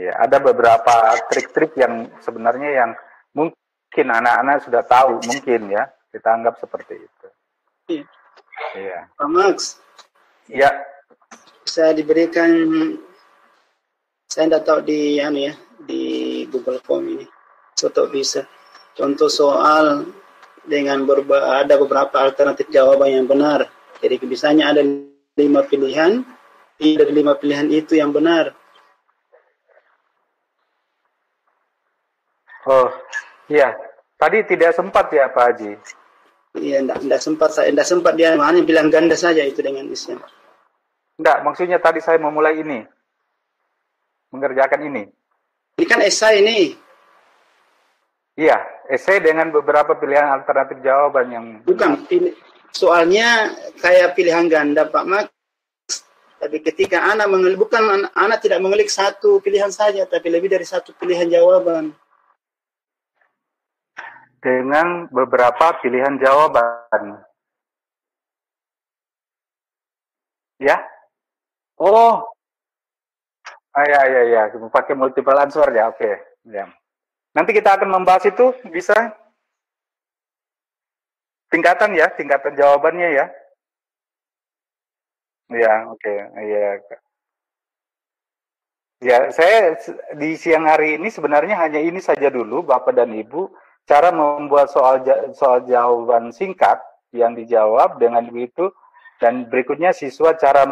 Ya, ada beberapa trik-trik yang sebenarnya yang mungkin anak-anak sudah tahu, mungkin ya, kita anggap seperti itu. Iya. Pak Max. Ya. Saya diberikan, saya tidak tahu di Google Form ini. Contoh bisa. Contoh soal dengan ada beberapa alternatif jawaban yang benar. Jadi misalnya ada 5 pilihan, dari 5 pilihan itu yang benar. Oh, iya. Tadi tidak sempat ya Pak Haji? Iya, enggak sempat dia hanya bilang ganda saja itu dengan Islam. Enggak, maksudnya tadi saya memulai ini. Mengerjakan ini. Ini kan esai ini. Iya, esai dengan beberapa pilihan alternatif jawaban yang bukan ini, soalnya kayak pilihan ganda Pak Max. Tapi ketika anak mengelik, bukan anak tidak mengelik satu pilihan saja, tapi lebih dari satu pilihan jawaban. Dengan beberapa pilihan jawaban. Ya? Oh, ya. Pakai multiple answer ya, oke. Ya. Nanti kita akan membahas itu, bisa? Tingkatan jawabannya ya. Ya, oke. Iya. Ya, saya di siang hari ini sebenarnya hanya ini saja dulu, Bapak dan Ibu, cara membuat soal jawaban singkat yang dijawab dengan begitu, dan berikutnya siswa cara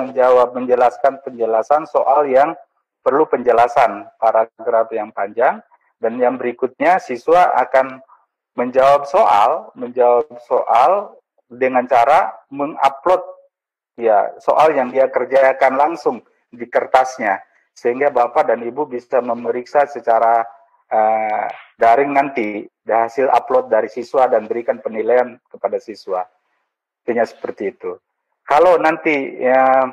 menjelaskan penjelasan soal yang perlu penjelasan, paragraf yang panjang, dan yang berikutnya siswa akan menjawab soal dengan cara mengupload ya soal yang dia kerjakan langsung di kertasnya, sehingga Bapak dan Ibu bisa memeriksa secara daring nanti hasil upload dari siswa dan berikan penilaian kepada siswa. Intinya seperti itu. Kalau nanti ya,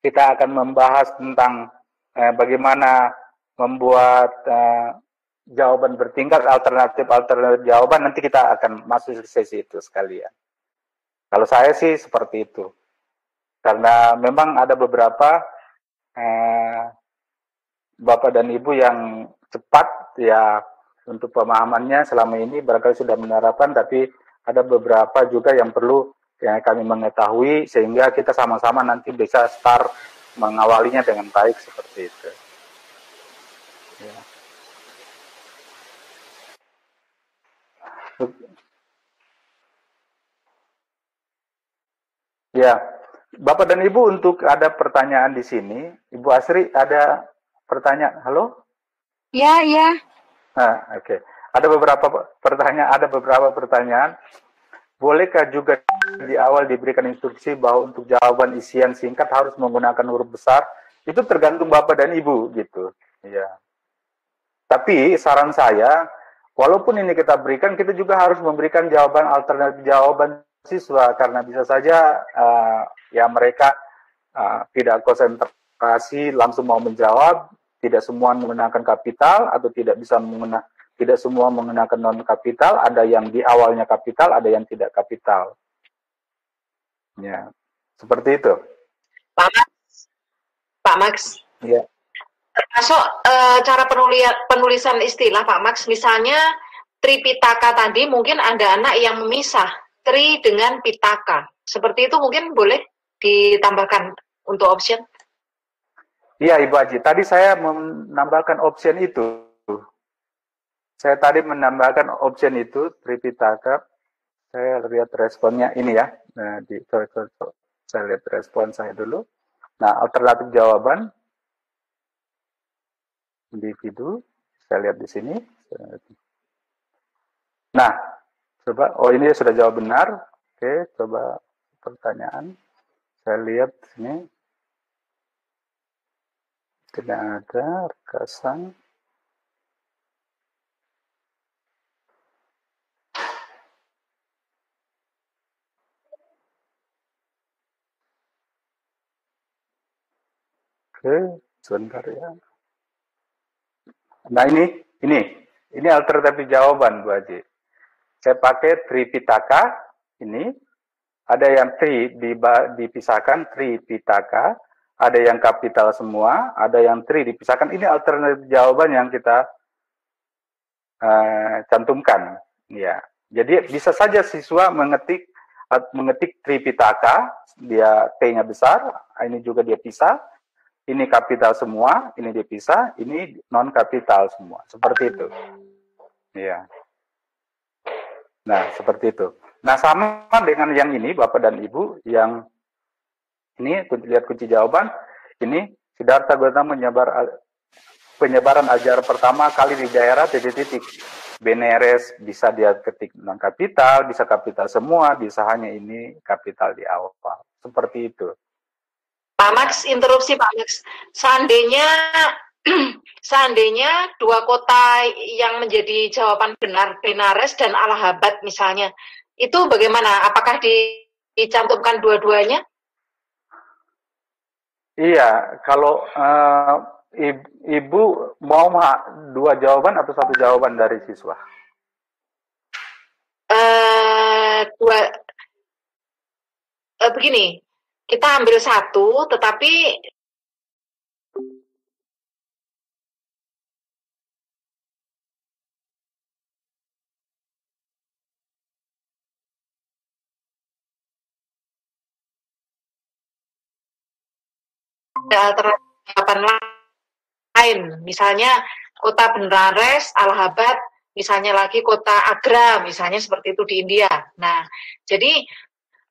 kita akan membahas tentang bagaimana membuat jawaban bertingkat, alternatif jawaban, nanti kita akan masuk ke sesi itu sekalian. Kalau saya sih seperti itu. Karena memang ada beberapa Bapak dan Ibu yang cepat ya untuk pemahamannya selama ini barangkali sudah menerapkan, tapi ada beberapa juga yang perlu yang kami mengetahui sehingga kita sama-sama nanti bisa start mengawalinya dengan baik seperti itu. Ya. Ya, Bapak dan Ibu, untuk ada pertanyaan di sini, Ibu Asri ada pertanyaan. Halo? Ya. Oke. Ada beberapa pertanyaan. Bolehkah juga di awal diberikan instruksi bahwa untuk jawaban isian singkat harus menggunakan huruf besar? Itu tergantung Bapak dan Ibu gitu. Ya. Tapi saran saya, walaupun ini kita berikan, kita juga harus memberikan jawaban alternatif jawaban siswa, karena bisa saja ya mereka tidak konsentrasi langsung mau menjawab, tidak semua menggunakan kapital atau tidak semua menggunakan non kapital, ada yang di awalnya kapital, ada yang tidak kapital. Ya, seperti itu. Pak Max. Ya. Termasuk cara penulisan istilah Pak Max, misalnya Tripitaka tadi mungkin ada anak yang memisah Tri dengan Pitaka. Seperti itu mungkin boleh ditambahkan untuk option? Iya, Ibu Haji. Tadi saya menambahkan option itu. Tripitaka. Saya lihat responnya ini ya. Nah, saya lihat respon saya dulu. Nah, alternatif jawaban individu. Saya lihat di sini. Nah, coba. Oh, ini sudah jawab benar. Oke, coba pertanyaan. Saya lihat sini. Tidak ada rekasan. Oke, sebentar ya. Nah, ini alternatif jawaban, Bu Haji. Saya pakai Tripitaka, ini. Ada yang tri dipisahkan, Tripitaka. Ada yang kapital semua, ada yang tri dipisahkan. Ini alternatif jawaban yang kita cantumkan. Ya. Jadi bisa saja siswa mengetik Tripitaka, dia T-nya besar, ini juga dia pisah. Ini kapital semua, ini dipisah, ini non kapital semua. Seperti itu. Ya. Nah, seperti itu. Nah, sama dengan yang ini, Bapak dan Ibu, yang ini lihat kunci jawaban. Ini Siddhartha Gautama penyebaran ajaran pertama kali di daerah titik-titik. Beneres bisa dia ketik non kapital, bisa kapital semua, bisa hanya ini kapital di awal. Seperti itu. Pak Max, interupsi Pak Max. Seandainya dua kota yang menjadi jawaban benar, Benares dan Allahabad misalnya, itu bagaimana? Apakah dicantumkan dua-duanya? Iya, kalau Ibu mau dua jawaban atau satu jawaban dari siswa? Begini, kita ambil satu, tetapi ada alternatif lain, misalnya kota Benares, Allahabad, misalnya lagi kota Agra, misalnya seperti itu di India. Nah, jadi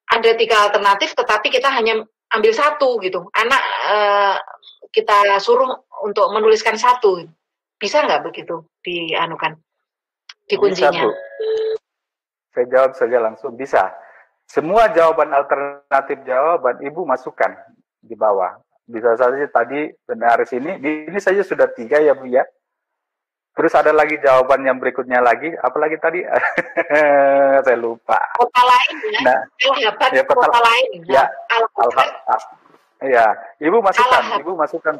ada 3 alternatif, tetapi kita hanya ambil satu gitu. Anak kita suruh untuk menuliskan satu. Bisa nggak begitu dianukan, dikuncinya? Bisa, Bu. Saya jawab saja langsung. Bisa. Semua jawaban alternatif jawaban Ibu masukkan di bawah. Bisa saja tadi Benares ini saja sudah 3 ya Bu ya. Terus ada lagi jawaban yang berikutnya lagi, apalagi tadi saya lupa. Kota lain ya, nah, Allahabad ya, kota lain. Ya, ya, Ibu masukkan,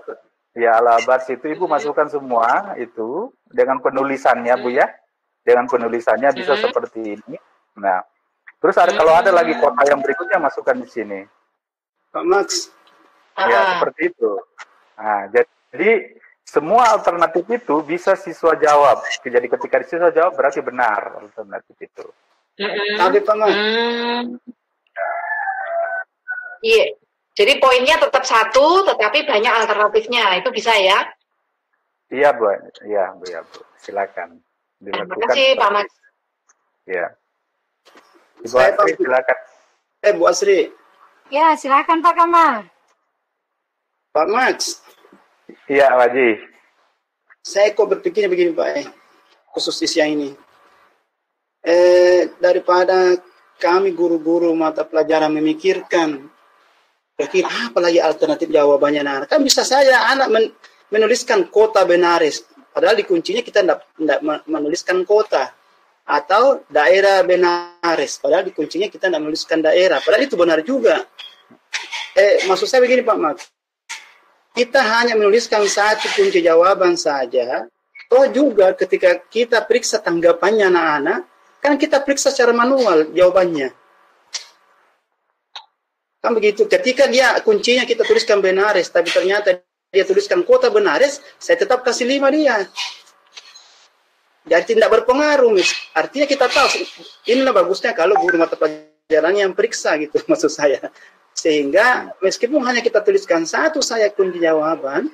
ya Allahabad itu Ibu masukkan semua itu dengan penulisannya Bu ya, dengan penulisannya bisa seperti ini. Nah, terus kalau ada lagi kota yang berikutnya masukkan di sini. Pak Max. Ya seperti itu. Nah, jadi semua alternatif itu bisa siswa jawab. Jadi ketika siswa jawab berarti benar alternatif itu. Tapi Pak Mas. Iya. Jadi poinnya tetap satu, tetapi banyak alternatifnya. Itu bisa ya? Iya Bu. Iya Bu ya Bu. Silakan. Terima kasih Pak Mas. Ya. Ibu Asri silakan. Bu Asri. Ya silakan Pak Kamal. Pak Max. Iya, Pak Haji. Saya kok berpikirnya begini, Pak, khusus di siang ini. Daripada kami guru-guru mata pelajaran memikirkan, apalagi alternatif jawabannya anak. Kan bisa saja anak menuliskan kota Benares, padahal di kuncinya kita tidak menuliskan kota. Atau daerah Benares, padahal di kuncinya kita tidak menuliskan daerah. Padahal itu benar juga. Maksud saya begini, Pak Max. Kita hanya menuliskan satu kunci jawaban saja. Toh juga ketika kita periksa tanggapannya anak-anak, kan kita periksa secara manual jawabannya. Kan begitu. Ketika dia kuncinya kita tuliskan Benares, tapi ternyata dia tuliskan kota Benares, saya tetap kasih 5 dia. Jadi tidak berpengaruh, Miss. Artinya kita tahu, inilah bagusnya kalau guru mata pelajaran yang periksa gitu, maksud saya. Sehingga meskipun hanya kita tuliskan satu saya kunci jawaban,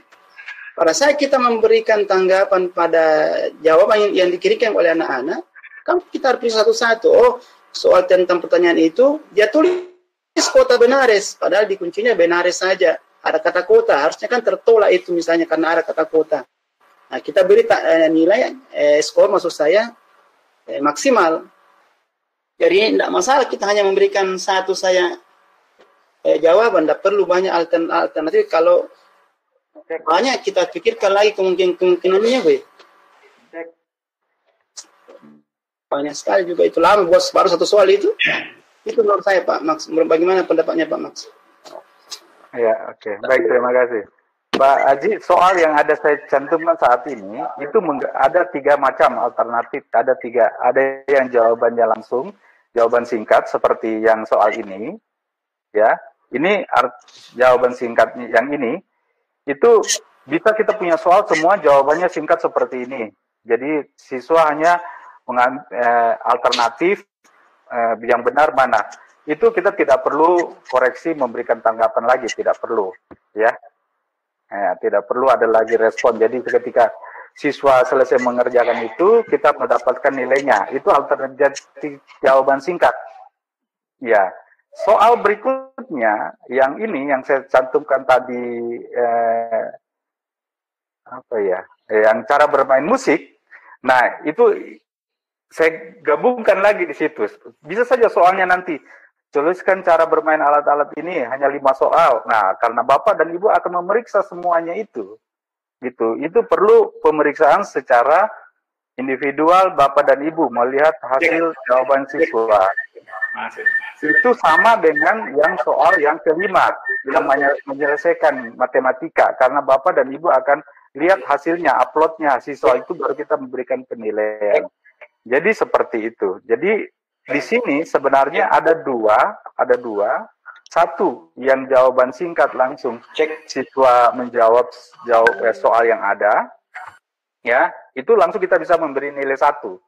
pada saat kita memberikan tanggapan pada jawaban yang dikirimkan oleh anak-anak, kan kita harus pilih satu-satu. Oh, soal tentang pertanyaan itu, dia tulis kota Benares, padahal di kuncinya Benares saja. Ada kata kota, harusnya kan tertolak itu misalnya karena ada kata kota. Nah, kita beri nilai skor maksud saya maksimal. Jadi tidak masalah kita hanya memberikan satu saya jawaban, tidak perlu banyak alternatif. Kalau banyak kita pikirkan lagi kemungkinannya, banyak sekali juga itu lama buat baru satu soal itu. Itu menurut saya Pak Max. Bagaimana pendapatnya Pak Max? Ya oke. Baik, terima kasih Pak Haji. Soal yang ada saya cantumkan saat ini itu ada 3 macam alternatif. Ada yang jawabannya langsung, jawaban singkat seperti yang soal ini, ya. Ini jawaban singkatnya yang ini, itu bisa kita punya soal semua jawabannya singkat seperti ini. Jadi siswa hanya alternatif yang benar mana. Itu kita tidak perlu koreksi memberikan tanggapan lagi, tidak perlu, ya. Tidak perlu ada lagi respon. Jadi ketika siswa selesai mengerjakan itu, kita mendapatkan nilainya. Itu alternatif jawaban singkat. Ya. Soal berikutnya, yang ini yang saya cantumkan tadi, yang cara bermain musik. Nah, itu saya gabungkan lagi di situ. Bisa saja soalnya nanti tuliskan cara bermain alat-alat ini hanya 5 soal. Nah, karena Bapak dan Ibu akan memeriksa semuanya itu, gitu. Itu perlu pemeriksaan secara individual Bapak dan Ibu melihat hasil jawaban siswa. Itu sama dengan yang soal yang kelima, yang menyelesaikan matematika, karena Bapak dan Ibu akan lihat hasilnya, uploadnya siswa itu baru kita memberikan penilaian. Jadi seperti itu. Jadi di sini sebenarnya ada dua. Satu yang jawaban singkat langsung cek siswa menjawab soal yang ada, ya itu langsung kita bisa memberi nilai satu.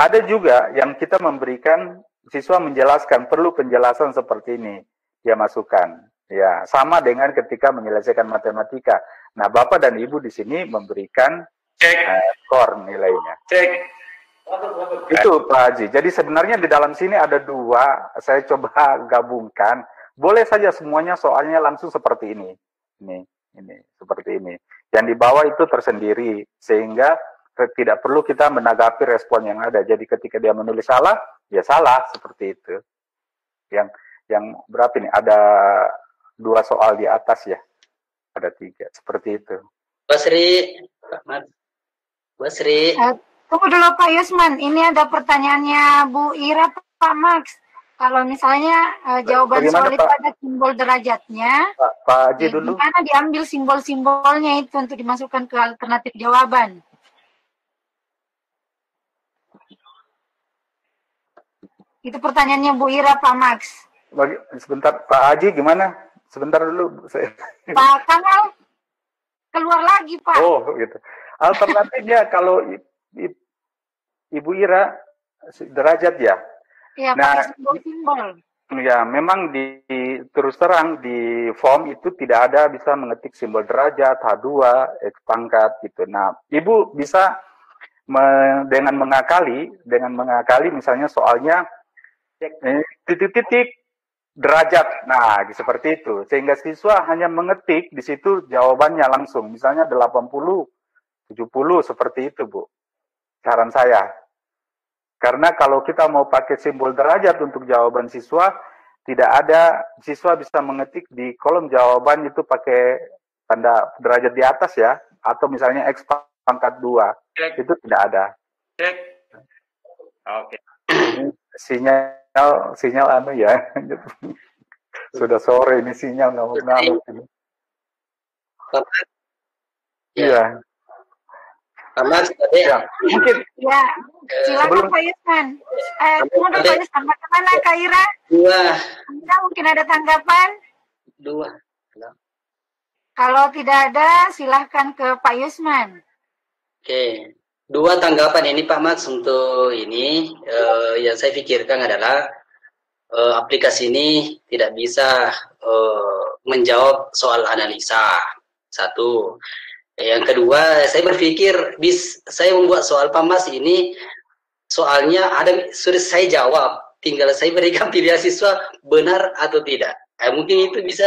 Ada juga yang kita memberikan siswa menjelaskan, perlu penjelasan seperti ini dia masukkan. Ya, sama dengan ketika menyelesaikan matematika. Nah, Bapak dan Ibu di sini memberikan skor nilainya. Itu Pak Haji. Jadi sebenarnya di dalam sini ada dua, saya coba gabungkan. Boleh saja semuanya soalnya langsung seperti ini. Ini seperti ini. Yang di bawah itu tersendiri, sehingga tidak perlu kita menanggapi respon yang ada. Jadi ketika dia menulis salah, ya salah, seperti itu. Yang berapa ini? Ada 2 soal di atas ya. Ada 3, seperti itu. Basri. Tunggu dulu Pak Yusman, ini ada pertanyaannya Bu Ira, Pak Max. Kalau misalnya jawaban soal itu ada simbol derajatnya, Pak Haji dulu. Gimana diambil simbol-simbolnya itu untuk dimasukkan ke alternatif jawaban? Itu pertanyaannya Bu Ira, Pak Max. Sebentar, Pak Haji gimana? Sebentar dulu. Pak Kamal, keluar lagi Pak. Oh gitu. Alternatifnya kalau Ibu Ira derajat ya. Iya, nah, pakai simbol-simbol. Ya, memang terus terang di form itu tidak ada bisa mengetik simbol derajat, H2, X pangkat gitu. Nah, Ibu bisa dengan mengakali misalnya soalnya titik-titik derajat. Nah, seperti itu. Sehingga siswa hanya mengetik di situ jawabannya langsung. Misalnya 80, 70 seperti itu, Bu. Saran saya. Karena kalau kita mau pakai simbol derajat untuk jawaban siswa, tidak ada siswa bisa mengetik di kolom jawaban itu pakai tanda derajat di atas ya, atau misalnya X pangkat 2. Itu tidak ada. Oke. Sinyal anu ya. Sudah sore ini sinyal ngamuk-ngamuk. Iya. Ya, mungkin. Ya, silakan Pak Yusman. Tunggu Pak Yusman, bagaimana Kak Ira? 2. Mungkin ada tanggapan? 2. Kalau tidak ada, silahkan ke Pak Yusman. Oke, 2 tanggapan ini Pak Max untuk ini yang saya pikirkan adalah aplikasi ini tidak bisa menjawab soal analisa. 1. Yang kedua, saya berpikir saya membuat soal Pak Mas ini soalnya sudah saya jawab, tinggal saya berikan pilihan siswa benar atau tidak. Mungkin itu bisa,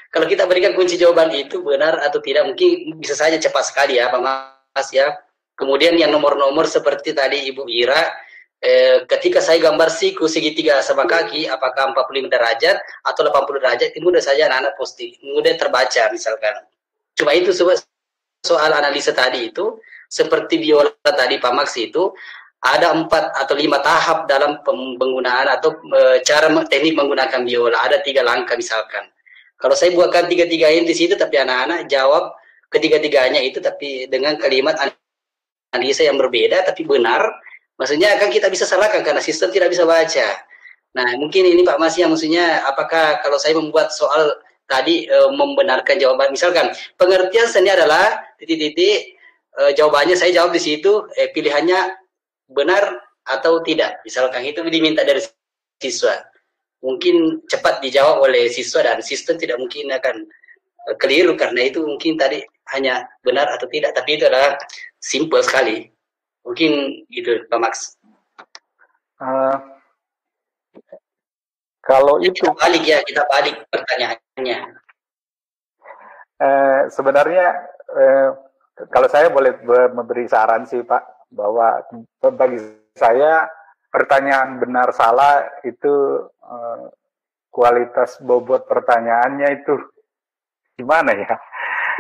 kalau kita berikan kunci jawaban itu benar atau tidak, mungkin bisa saja cepat sekali ya Pak Mas ya. Kemudian yang nomor-nomor seperti tadi Ibu Ira, ketika saya gambar siku segitiga sama kaki, apakah 45 derajat atau 80 derajat, itu mudah saja anak-anak posting, mudah terbaca misalkan. Cuma itu soal analisa tadi itu, seperti biola tadi Pak Max itu, ada 4 atau 5 tahap dalam penggunaan atau cara teknik menggunakan biola. Ada 3 langkah misalkan. Kalau saya buatkan 3-3 di situ, tapi anak-anak jawab ketiga-tiganya itu, tapi dengan kalimat analisa yang berbeda, tapi benar, maksudnya akan kita bisa salahkan karena sistem tidak bisa baca. Nah, mungkin ini Pak Mas yang maksudnya, apakah kalau saya membuat soal tadi membenarkan jawaban, misalkan pengertian seni adalah titik-titik, jawabannya saya jawab di situ, pilihannya benar atau tidak, misalkan itu diminta dari siswa, mungkin cepat dijawab oleh siswa dan sistem tidak mungkin akan keliru karena itu mungkin tadi hanya benar atau tidak, tapi itu adalah simple sekali, mungkin gitu Pak Max. Kalau itu kita balik pertanyaannya. Sebenarnya kalau saya boleh memberi saran sih Pak, bahwa bagi saya pertanyaan benar salah itu kualitas bobot pertanyaannya itu gimana ya?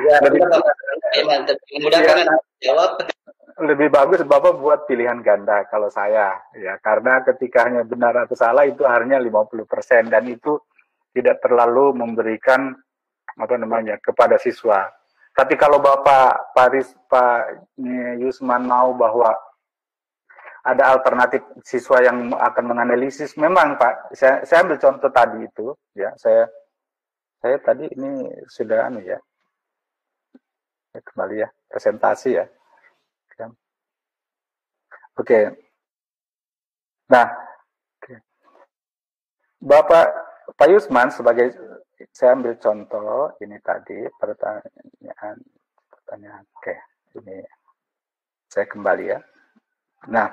Ya, memudahkan jawab. lebih bagus Bapak buat pilihan ganda kalau saya, ya, karena ketika hanya benar atau salah itu hanya 50% dan itu tidak terlalu memberikan apa namanya kepada siswa. Tapi kalau Bapak Pak Yusman mau bahwa ada alternatif siswa yang akan menganalisis, memang Pak, saya ambil contoh tadi itu, ya, saya tadi ini sudah ya, kembali ya, presentasi ya. Oke. Nah, Pak Yusman sebagai, saya ambil contoh ini tadi pertanyaan. Oke, ini saya kembali ya. Nah,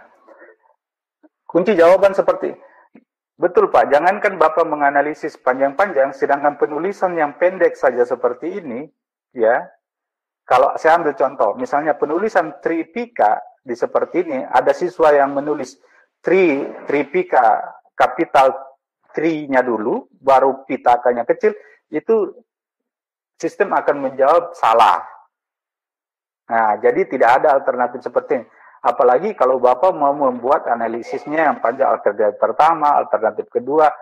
kunci jawaban seperti betul Pak, jangankan Bapak menganalisis panjang-panjang, sedangkan penulisan yang pendek saja seperti ini, ya. Kalau saya ambil contoh, misalnya penulisan Tripika di seperti ini, ada siswa yang menulis Tripika kapital Tri-nya dulu, baru Pitakanya kecil, itu sistem akan menjawab salah. Nah, jadi tidak ada alternatif seperti ini. Apalagi kalau Bapak mau membuat analisisnya yang panjang, alternatif pertama, alternatif kedua,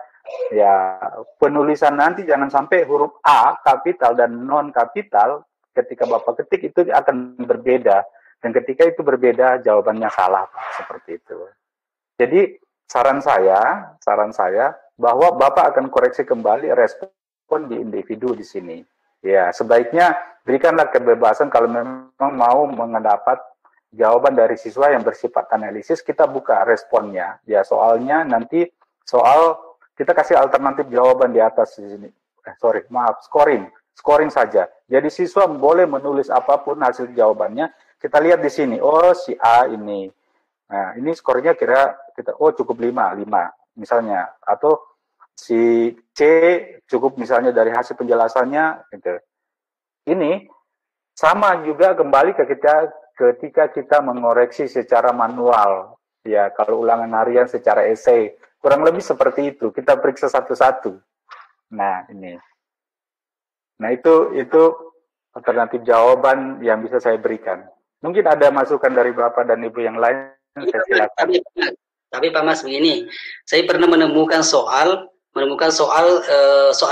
ya penulisan nanti jangan sampai huruf A kapital dan non kapital ketika Bapak ketik itu akan berbeda, dan ketika itu berbeda jawabannya salah, Pak, seperti itu. Jadi saran saya bahwa Bapak akan koreksi kembali respon di individu di sini. Ya, sebaiknya berikanlah kebebasan kalau memang mau mendapat jawaban dari siswa yang bersifat analisis, kita buka responnya. Ya, soalnya nanti kita kasih alternatif jawaban di atas di sini. Scoring saja. Jadi siswa boleh menulis apapun hasil jawabannya. Kita lihat di sini, oh si A ini. Nah, ini skornya kita cukup 5 misalnya, atau si C cukup misalnya dari hasil penjelasannya gitu. Ini sama juga kembali ketika kita mengoreksi secara manual. Ya, kalau ulangan harian secara esai, kurang lebih seperti itu. Kita periksa satu-satu. Nah, ini. Nah, itu alternatif jawaban yang bisa saya berikan. Mungkin ada masukan dari Bapak dan Ibu yang lain, saya silakan. Tapi Pak Mas begini, saya pernah menemukan soal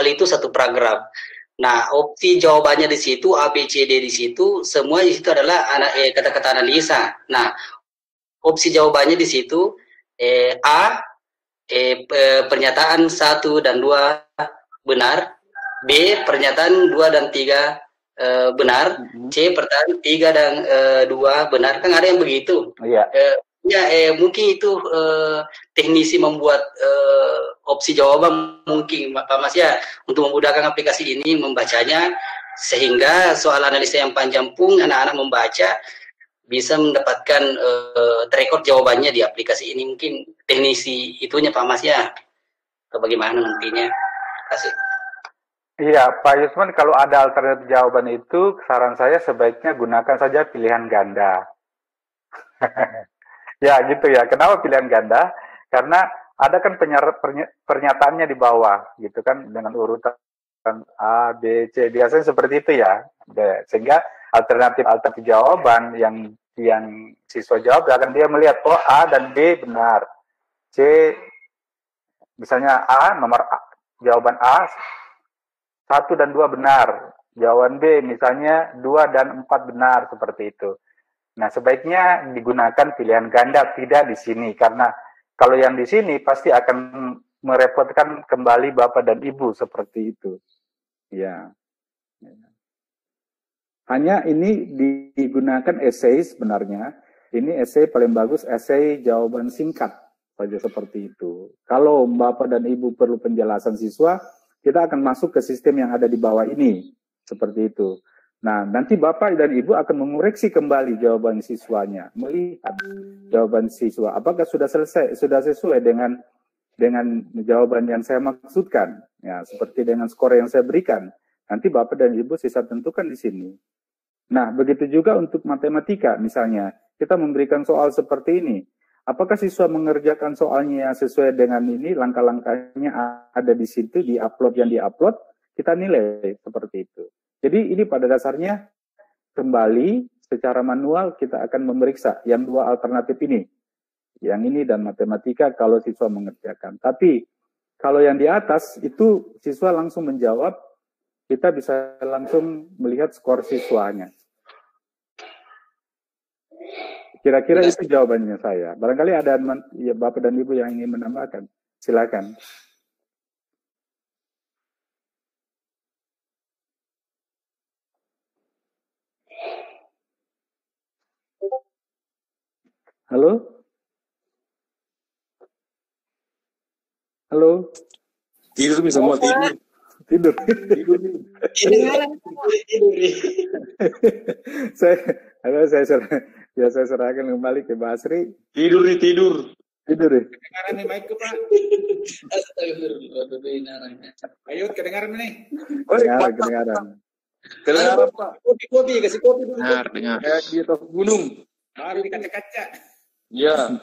itu satu paragraf. Nah, opsi jawabannya di situ A, B, C, D di situ, semua di situ adalah kata-kata analisa. Nah, opsi jawabannya di situ A, pernyataan 1 dan 2 benar, B, pernyataan 2 dan 3 benar, C, pernyataan 3 dan 2 benar, kan ada yang begitu. Iya. Mungkin itu teknisi membuat opsi jawaban mungkin Pak Mas ya, untuk memudahkan aplikasi ini membacanya, sehingga soal analisa yang panjang pun anak-anak membaca bisa mendapatkan record jawabannya di aplikasi ini. Mungkin teknisi itunya Pak Mas ya, atau bagaimana nantinya. Terima kasih. Iya, Pak Yusman, kalau ada alternatif jawaban itu, saran saya sebaiknya gunakan saja pilihan ganda. Ya, gitu ya. Kenapa pilihan ganda? Karena ada kan pernyataannya di bawah, gitu kan, dengan urutan A, B, C. Biasanya seperti itu ya. Sehingga alternatif jawaban yang siswa jawab, akan dia melihat, oh A dan B benar. C, misalnya A, jawaban A, 1 dan 2 benar. Jawaban B misalnya 2 dan 4 benar, seperti itu. Nah, sebaiknya digunakan pilihan ganda, tidak di sini. Karena kalau yang di sini pasti akan merepotkan kembali Bapak dan Ibu, seperti itu. Ya. Hanya ini digunakan esai sebenarnya. Ini esai paling bagus, esai jawaban singkat. Saja seperti itu. Kalau Bapak dan Ibu perlu penjelasan siswa, kita akan masuk ke sistem yang ada di bawah ini, seperti itu. Nah, nanti Bapak dan Ibu akan mengoreksi kembali jawaban siswanya, melihat jawaban siswa apakah sudah sesuai dengan jawaban yang saya maksudkan, ya, seperti dengan skor yang saya berikan. Nanti Bapak dan Ibu sisa tentukan di sini. Nah, begitu juga untuk matematika, misalnya kita memberikan soal seperti ini. Apakah siswa mengerjakan soalnya sesuai dengan ini, langkah-langkahnya ada di situ, yang diupload, kita nilai seperti itu. Jadi ini pada dasarnya kembali secara manual kita akan memeriksa yang dua alternatif ini. Yang ini dan matematika kalau siswa mengerjakan. Tapi kalau yang di atas itu siswa langsung menjawab, kita bisa langsung melihat skor siswanya. Kira-kira itu jawabannya saya. Barangkali ada ya, Bapak dan Ibu yang ingin menambahkan. Silakan. Halo? Halo? Tidur bisa mau tidur. Tidur. saya serahkan kembali ke Basri. Tidur nih, tidur. Tidur nih. Kedengaran nih mic Pak. Ayo kedengaran nih. Kedengaran. Kedengaran Pak. Kopi, kasih kopi dulu. Dengar. Kayak di atas gunung. Baru di kaca-kaca. Iya.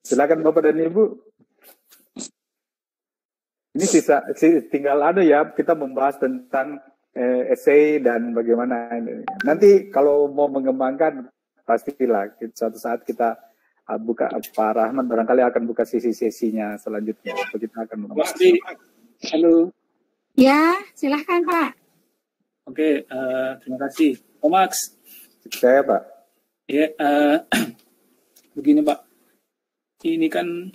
Silakan Bapak dan Ibu. Ini tinggal ada ya, kita membahas tentang essay dan bagaimana ini. Nanti kalau mau mengembangkan, pastilah suatu saat kita buka, Pak Rahman barangkali akan buka sesi-sesinya selanjutnya. Kita akan membahas. Halo. Ya, silahkan Pak. Oke, terima kasih. Pak Max. Saya Pak. Ya, begini Pak. Ini kan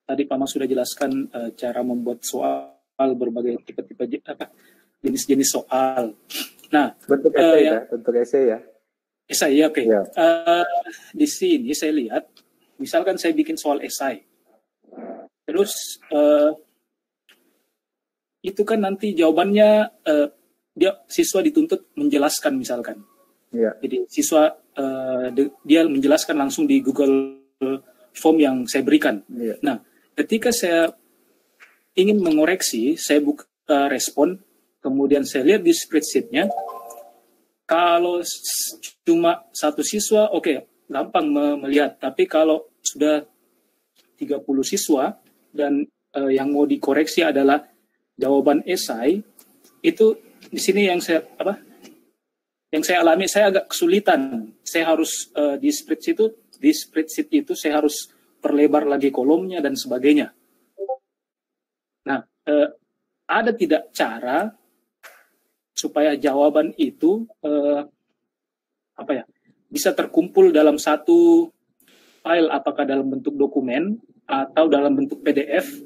tadi Pak Mas sudah jelaskan cara membuat soal berbagai tipe-tipe jenis-jenis soal. Nah, bentuk essay ya, bentuk essay ya. Essay ya, oke. Ya. Di sini saya lihat, misalkan saya bikin soal essay, terus itu kan nanti jawabannya siswa dituntut menjelaskan misalkan. Ya. Jadi siswa dia menjelaskan langsung di Google Form yang saya berikan. Ya. Nah, ketika saya ingin mengoreksi, saya buka respon, kemudian saya lihat di spreadsheet-nya, kalau cuma satu siswa, oke, gampang melihat. Tapi kalau sudah 30 siswa, dan yang mau dikoreksi adalah jawaban esai, itu di sini yang saya alami, saya agak kesulitan. Saya harus di spreadsheet itu saya harus perlebar lagi kolomnya dan sebagainya. Nah, ada tidak cara supaya jawaban itu bisa terkumpul dalam satu file, apakah dalam bentuk dokumen atau dalam bentuk PDF.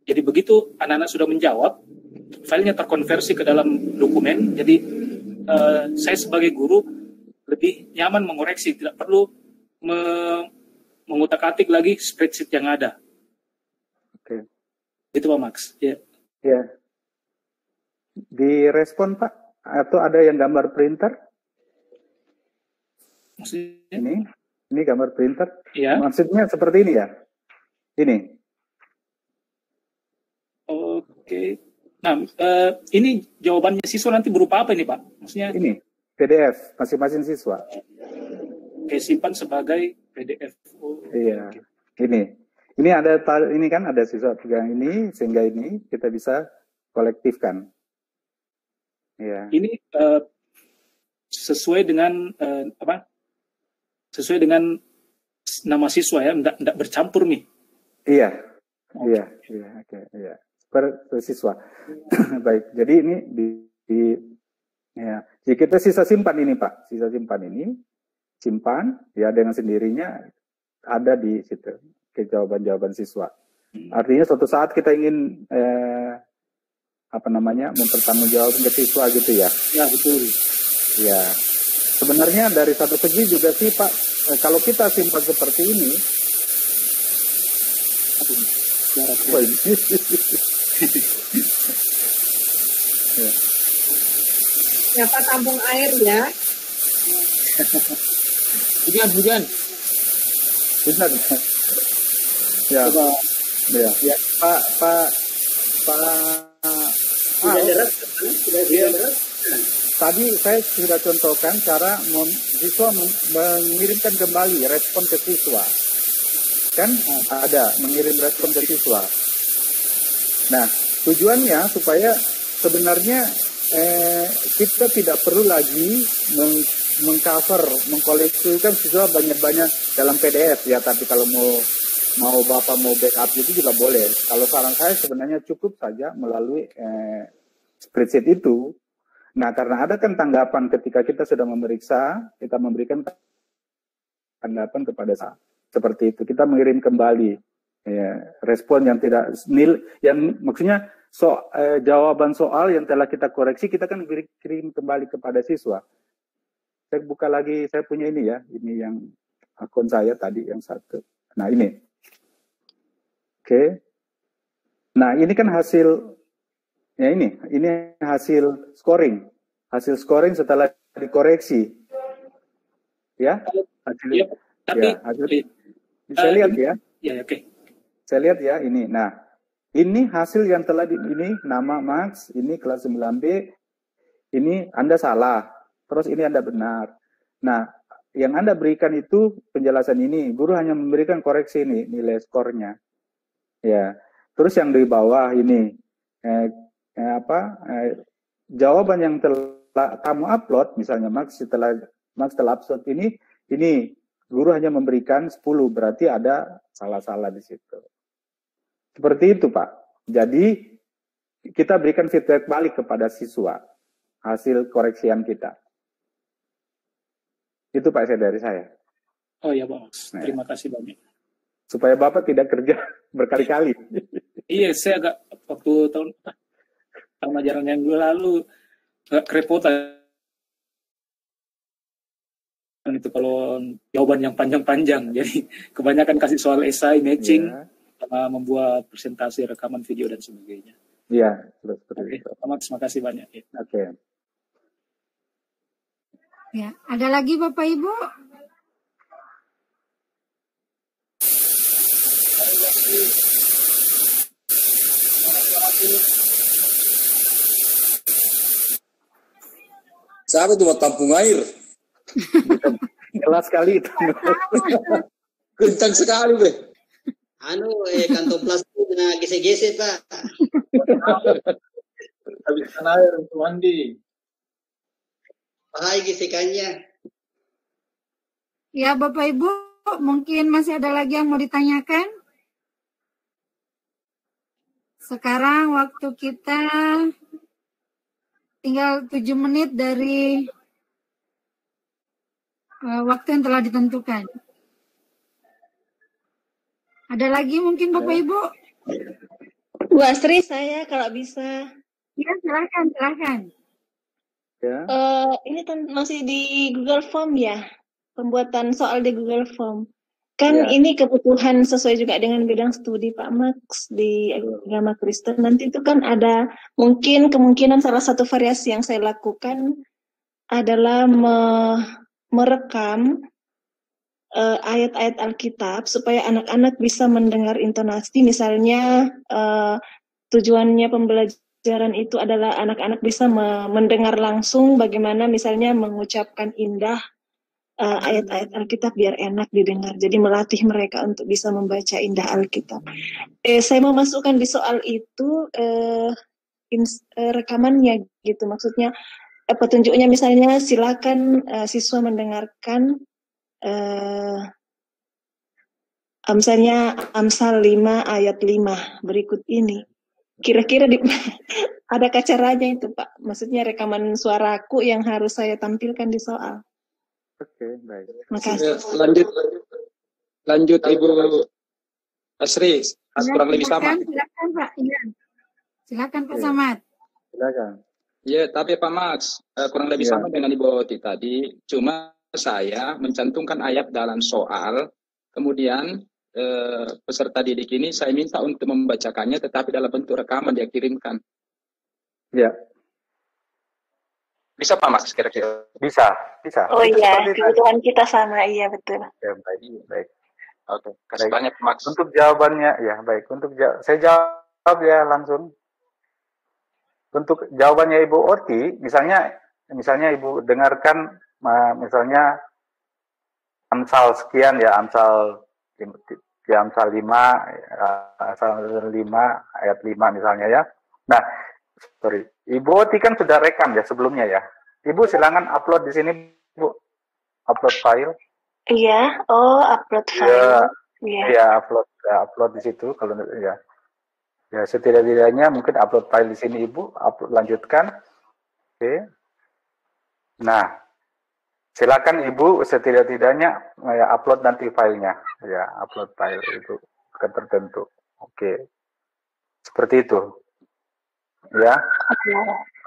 Jadi begitu anak-anak sudah menjawab, filenya terkonversi ke dalam dokumen. Jadi saya sebagai guru lebih nyaman mengoreksi, tidak perlu mengutak-atik lagi spreadsheet yang ada. Oke. Itu Pak Max. Ya. Ya. Direspon Pak, atau ada yang gambar printer? Maksudnya? Ini gambar printer. Ya. Maksudnya seperti ini ya? Ini. Oke. Nah, ini jawabannya siswa nanti berupa apa ini Pak? Maksudnya? Ini PDF masing-masing siswa. Oke, simpan sebagai PDF. Iya. Ini ada, ini kan ada siswa pegang ini, sehingga ini kita bisa kolektifkan. Iya. Ini sesuai dengan sesuai dengan nama siswa ya, enggak bercampur nih. Iya. Iya, oke, iya. Per siswa. Baik. Jadi ini ya. Jadi kita sisa simpan ini Pak, sisa simpan ini, simpan ya dengan sendirinya ada di situ ke jawaban-jawaban siswa. Artinya suatu saat kita ingin mempertanggungjawabkan ke siswa gitu ya. Ya, betul. Ya. Sebenarnya dari satu segi juga sih Pak, kalau kita simpan seperti ini, ya. Siapa tampung air ya? Hujan. Ya. Ya. Pak. Sudah deras. Tadi saya sudah contohkan cara siswa mengirimkan kembali respon ke siswa. Kan ada mengirim respon ke siswa. Nah, tujuannya supaya sebenarnya kita tidak perlu lagi mengcover, mengkoleksikan siswa banyak-banyak dalam PDF ya. Tapi kalau mau Bapak mau backup itu juga boleh. Kalau saran saya sebenarnya cukup saja melalui spreadsheet itu. Nah, karena ada kan tanggapan ketika kita sudah memeriksa, kita memberikan tanggapan kepada saya. Seperti itu, kita mengirim kembali respon yang tidak nil, yang maksudnya jawaban soal yang telah kita koreksi, kita kan kirim kembali kepada siswa. Saya buka lagi, saya punya ini ya, ini yang akun saya tadi yang satu. Nah ini, oke. Nah ini kan hasil, ya ini hasil scoring setelah dikoreksi, ya. Hasil, tapi hasil, bisa lihat ya. Ya, oke. Saya lihat ya ini. Nah, ini hasil yang telah ini nama Max, ini kelas 9B, ini Anda salah. Terus ini Anda benar. Nah, yang Anda berikan itu penjelasan ini, guru hanya memberikan koreksi ini, nilai skornya. Ya. Terus yang di bawah ini jawaban yang telah kamu upload, misalnya Max telah upload ini guru hanya memberikan 10, berarti ada salah-salah di situ. Seperti itu, Pak. Jadi, kita berikan feedback balik kepada siswa, hasil koreksian kita. Itu Pak dari saya. Oh ya, Pak. Terima kasih banyak. Supaya Bapak tidak kerja berkali-kali. Iya, saya agak waktu tahun ajaran yang lalu agak kerepotan. Itu kalau jawaban yang panjang-panjang, jadi kebanyakan kasih soal esai, matching, sama membuat presentasi, rekaman video dan sebagainya. Iya, seperti itu. Terima kasih banyak. Ya. Oke. Ya, ada lagi Bapak Ibu? Siapa tuh mau tampung air? Jelas sekali itu. Kencang sekali, Be. Kantong plastiknya gese-gese, Pak. Habiskan air untuk mandi. Bahaya gesekannya. Ya, Bapak Ibu, mungkin masih ada lagi yang mau ditanyakan? Sekarang waktu kita tinggal 7 menit dari waktu yang telah ditentukan. Ada lagi mungkin Bapak Ibu? Bu Astri, saya kalau bisa. Ya, silakan. Ya. Ini masih di Google Form ya, pembuatan soal di Google Form. Kan ini kebutuhan sesuai juga dengan bidang studi Pak Max di agama Kristen. Nanti itu kan ada mungkin kemungkinan salah satu variasi yang saya lakukan adalah merekam ayat-ayat Alkitab supaya anak-anak bisa mendengar intonasi. Misalnya tujuannya pembelajaran itu adalah anak-anak bisa mendengar langsung bagaimana misalnya mengucapkan indah ayat-ayat Alkitab biar enak didengar. Jadi melatih mereka untuk bisa membaca indah Alkitab. Saya mau masukkan di soal itu rekamannya gitu. Maksudnya petunjuknya misalnya silakan siswa mendengarkan misalnya Amsal 5 ayat 5 berikut ini. Kira-kira ada caranya itu Pak? Maksudnya rekaman suaraku yang harus saya tampilkan di soal. Oke, baik. Makasih. Lanjut Ibu Asri, kurang lebih sama. Silakan Pak. Iya. Silakan Pak Samad. Silakan. Ya, tapi Pak Max kurang lebih sama dengan Ibu Oti tadi. Cuma saya mencantumkan ayat dalam soal, kemudian peserta didik ini saya minta untuk membacakannya, tetapi dalam bentuk rekaman dia kirimkan. Ya. Bisa Pak Max kira-kira? Bisa. Oh iya, kebutuhan kita sama, iya betul. Ya, baik. Oke, kasih banyak Max. Untuk jawabannya, ya baik. Saya jawab ya langsung. Untuk jawabannya Ibu Oti, misalnya Ibu dengarkan misalnya Amsal sekian ya, Amsal 5 ayat 5 misalnya ya. Nah, sorry. Ibu Oti kan sudah rekam ya sebelumnya ya. Ibu silakan upload di sini, Bu. Upload file. Iya, upload Ya, file. Iya. ya upload di situ kalau ya. Ya setidak-tidaknya mungkin upload file di sini Ibu, upload lanjutkan. Oke. Nah, silakan Ibu setidak-tidaknya ya, upload nanti filenya. Ya, upload file itu tertentu. Oke. Seperti itu. Ya.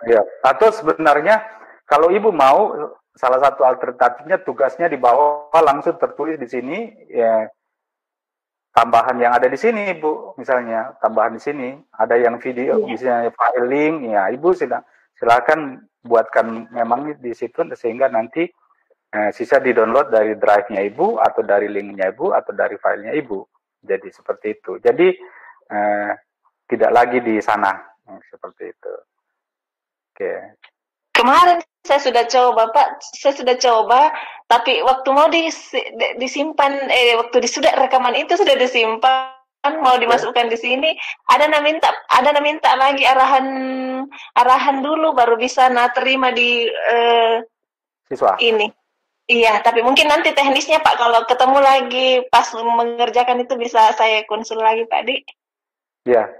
Ya, atau sebenarnya kalau Ibu mau salah satu alternatifnya tugasnya di bawah langsung tertulis di sini ya tambahan yang ada di sini Ibu, misalnya tambahan di sini ada yang video misalnya file link ya Ibu silakan buatkan memang di situ sehingga nanti sisa di-download dari drive-nya Ibu atau dari link-nya Ibu atau dari filenya Ibu. Jadi seperti itu. Jadi tidak lagi di sana seperti itu. Oke. Kemarin saya sudah coba Pak, tapi waktu mau disimpan, waktu sudah rekaman itu sudah disimpan, mau dimasukkan di sini, ada minta lagi arahan dulu baru bisa terima di siswa. Ini. Iya, tapi mungkin nanti teknisnya Pak kalau ketemu lagi pas mengerjakan itu bisa saya konsul lagi Pak Di. Iya.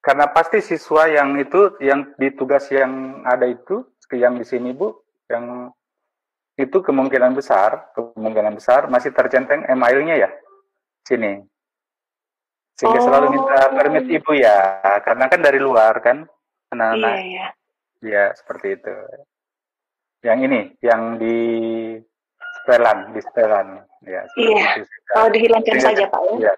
Karena pasti siswa yang itu, yang di tugas yang ada itu, yang di sini Bu, yang itu kemungkinan besar masih tercentang emailnya ya, sini. Sehingga selalu minta permit Ibu ya, karena kan dari luar kan, anak-anak. Iya. Ya, seperti itu. Yang ini, yang di setelan. Ya, iya, kalau dihilangkan saja Pak ya. Ya.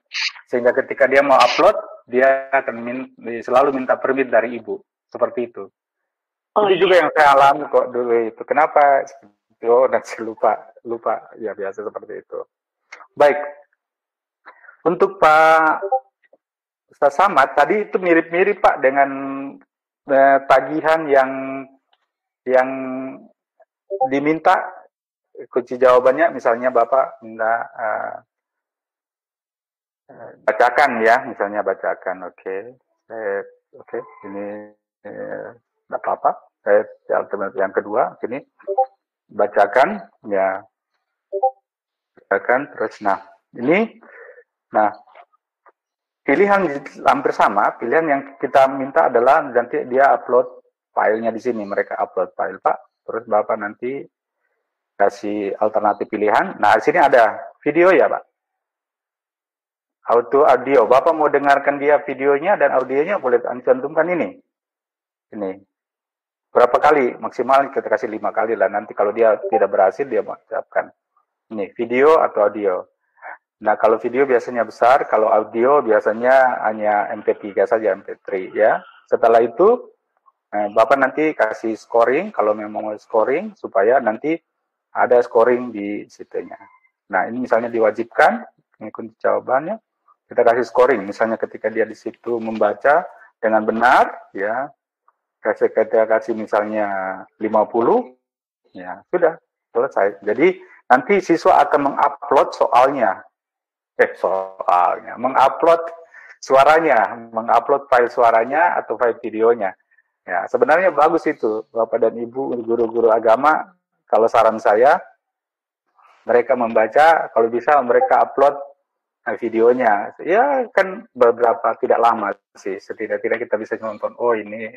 Sehingga ketika dia mau upload, dia akan selalu minta permit dari Ibu, seperti itu. Itu juga yang saya alami kok dulu itu. Kenapa? Nanti lupa. Ya biasa seperti itu. Baik. Untuk Pak Ustaz Samad tadi itu mirip-mirip Pak dengan tagihan yang diminta kunci jawabannya, misalnya Bapak minta bacakan ya, misalnya bacakan. Oke. Ini tidak apa-apa. Alternatif yang kedua, sini bacakan ya, bacakan terus. Nah pilihan hampir sama. Pilihan yang kita minta adalah nanti dia upload filenya di sini. Mereka upload file Pak. Terus Bapak nanti kasih alternatif pilihan. Nah di sini ada video ya Pak. Audio. Bapak mau dengarkan dia videonya dan audionya boleh cantumkan ini. Berapa kali? Maksimal kita kasih 5 kali lah. Nanti kalau dia tidak berhasil, dia mengucapkan. Ini, video atau audio. Nah, kalau video biasanya besar, kalau audio biasanya hanya MP3 saja, MP3 ya. Setelah itu, Bapak nanti kasih scoring, kalau memang mau scoring, supaya nanti ada scoring di situnya. Nah, ini misalnya diwajibkan, ini kunci jawabannya. Kita kasih scoring, misalnya ketika dia di situ membaca dengan benar, ya, kita kasih misalnya 50, ya, sudah, selesai. Jadi, nanti siswa akan mengupload mengupload suaranya, mengupload file suaranya atau file videonya. Ya, sebenarnya bagus itu, Bapak dan Ibu, guru-guru agama, kalau saran saya, mereka membaca, kalau bisa mereka upload videonya. Ya kan beberapa, tidak lama sih, setidak-tidak kita bisa nonton, oh ini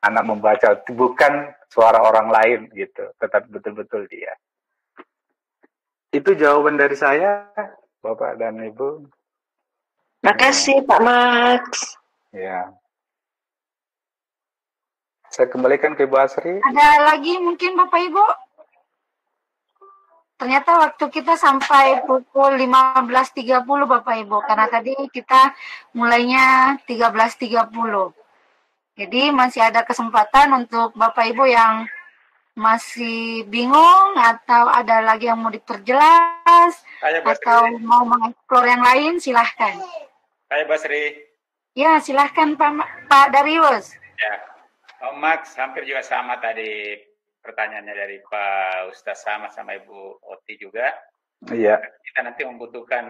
anak membaca, bukan suara orang lain gitu, tetapi betul-betul dia. Itu jawaban dari saya, Bapak dan Ibu. Makasih Pak Max. Ya. Saya kembalikan ke Ibu Asri. Ada lagi mungkin Bapak Ibu? Ternyata waktu kita sampai pukul 15.30 Bapak Ibu, karena tadi kita mulainya 13.30. Jadi masih ada kesempatan untuk Bapak Ibu yang masih bingung atau ada lagi yang mau diperjelas atau mau mengeksplor yang lain, silahkan. Saya Basri. Ya, silahkan Pak Darius. Ya, Max hampir juga sama tadi pertanyaannya dari Pak Ustaz sama Ibu Oti juga. Iya. Kita nanti membutuhkan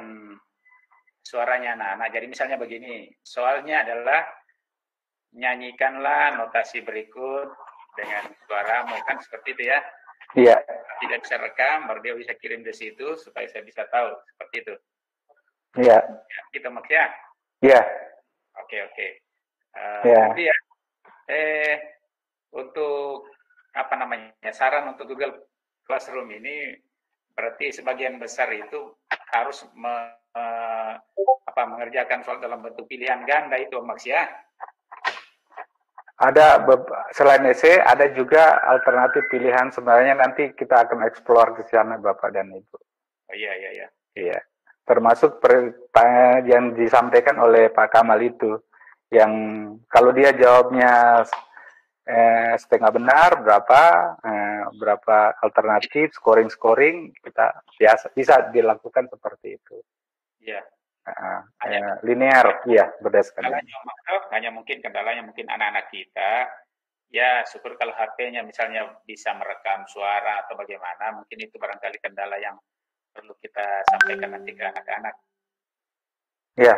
suaranya anak-anak. Jadi misalnya begini, soalnya adalah nyanyikanlah notasi berikut dengan suaramu, kan seperti itu ya. Iya. Tidak bisa rekam, baru dia bisa kirim di situ supaya saya bisa tahu, seperti itu. Iya. Ya, gitu maksudnya. Iya. Oke. Ya. Kemudian untuk apa namanya, saran untuk Google Classroom ini berarti sebagian besar itu harus mengerjakan soal dalam bentuk pilihan ganda itu, Max ya. Ada selain essay ada juga alternatif pilihan, sebenarnya nanti kita akan explore ke sana Bapak dan Ibu. Oh, iya. Iya. Termasuk yang disampaikan oleh Pak Kamal itu, yang kalau dia jawabnya setengah benar berapa alternatif scoring kita bisa dilakukan seperti itu. Iya. Linear, iya berdasarkan. Kendalanya mungkin anak-anak kita, ya syukur kalau HP-nya misalnya bisa merekam suara atau bagaimana, mungkin itu barangkali kendala yang perlu kita sampaikan nanti ke anak-anak. Ya.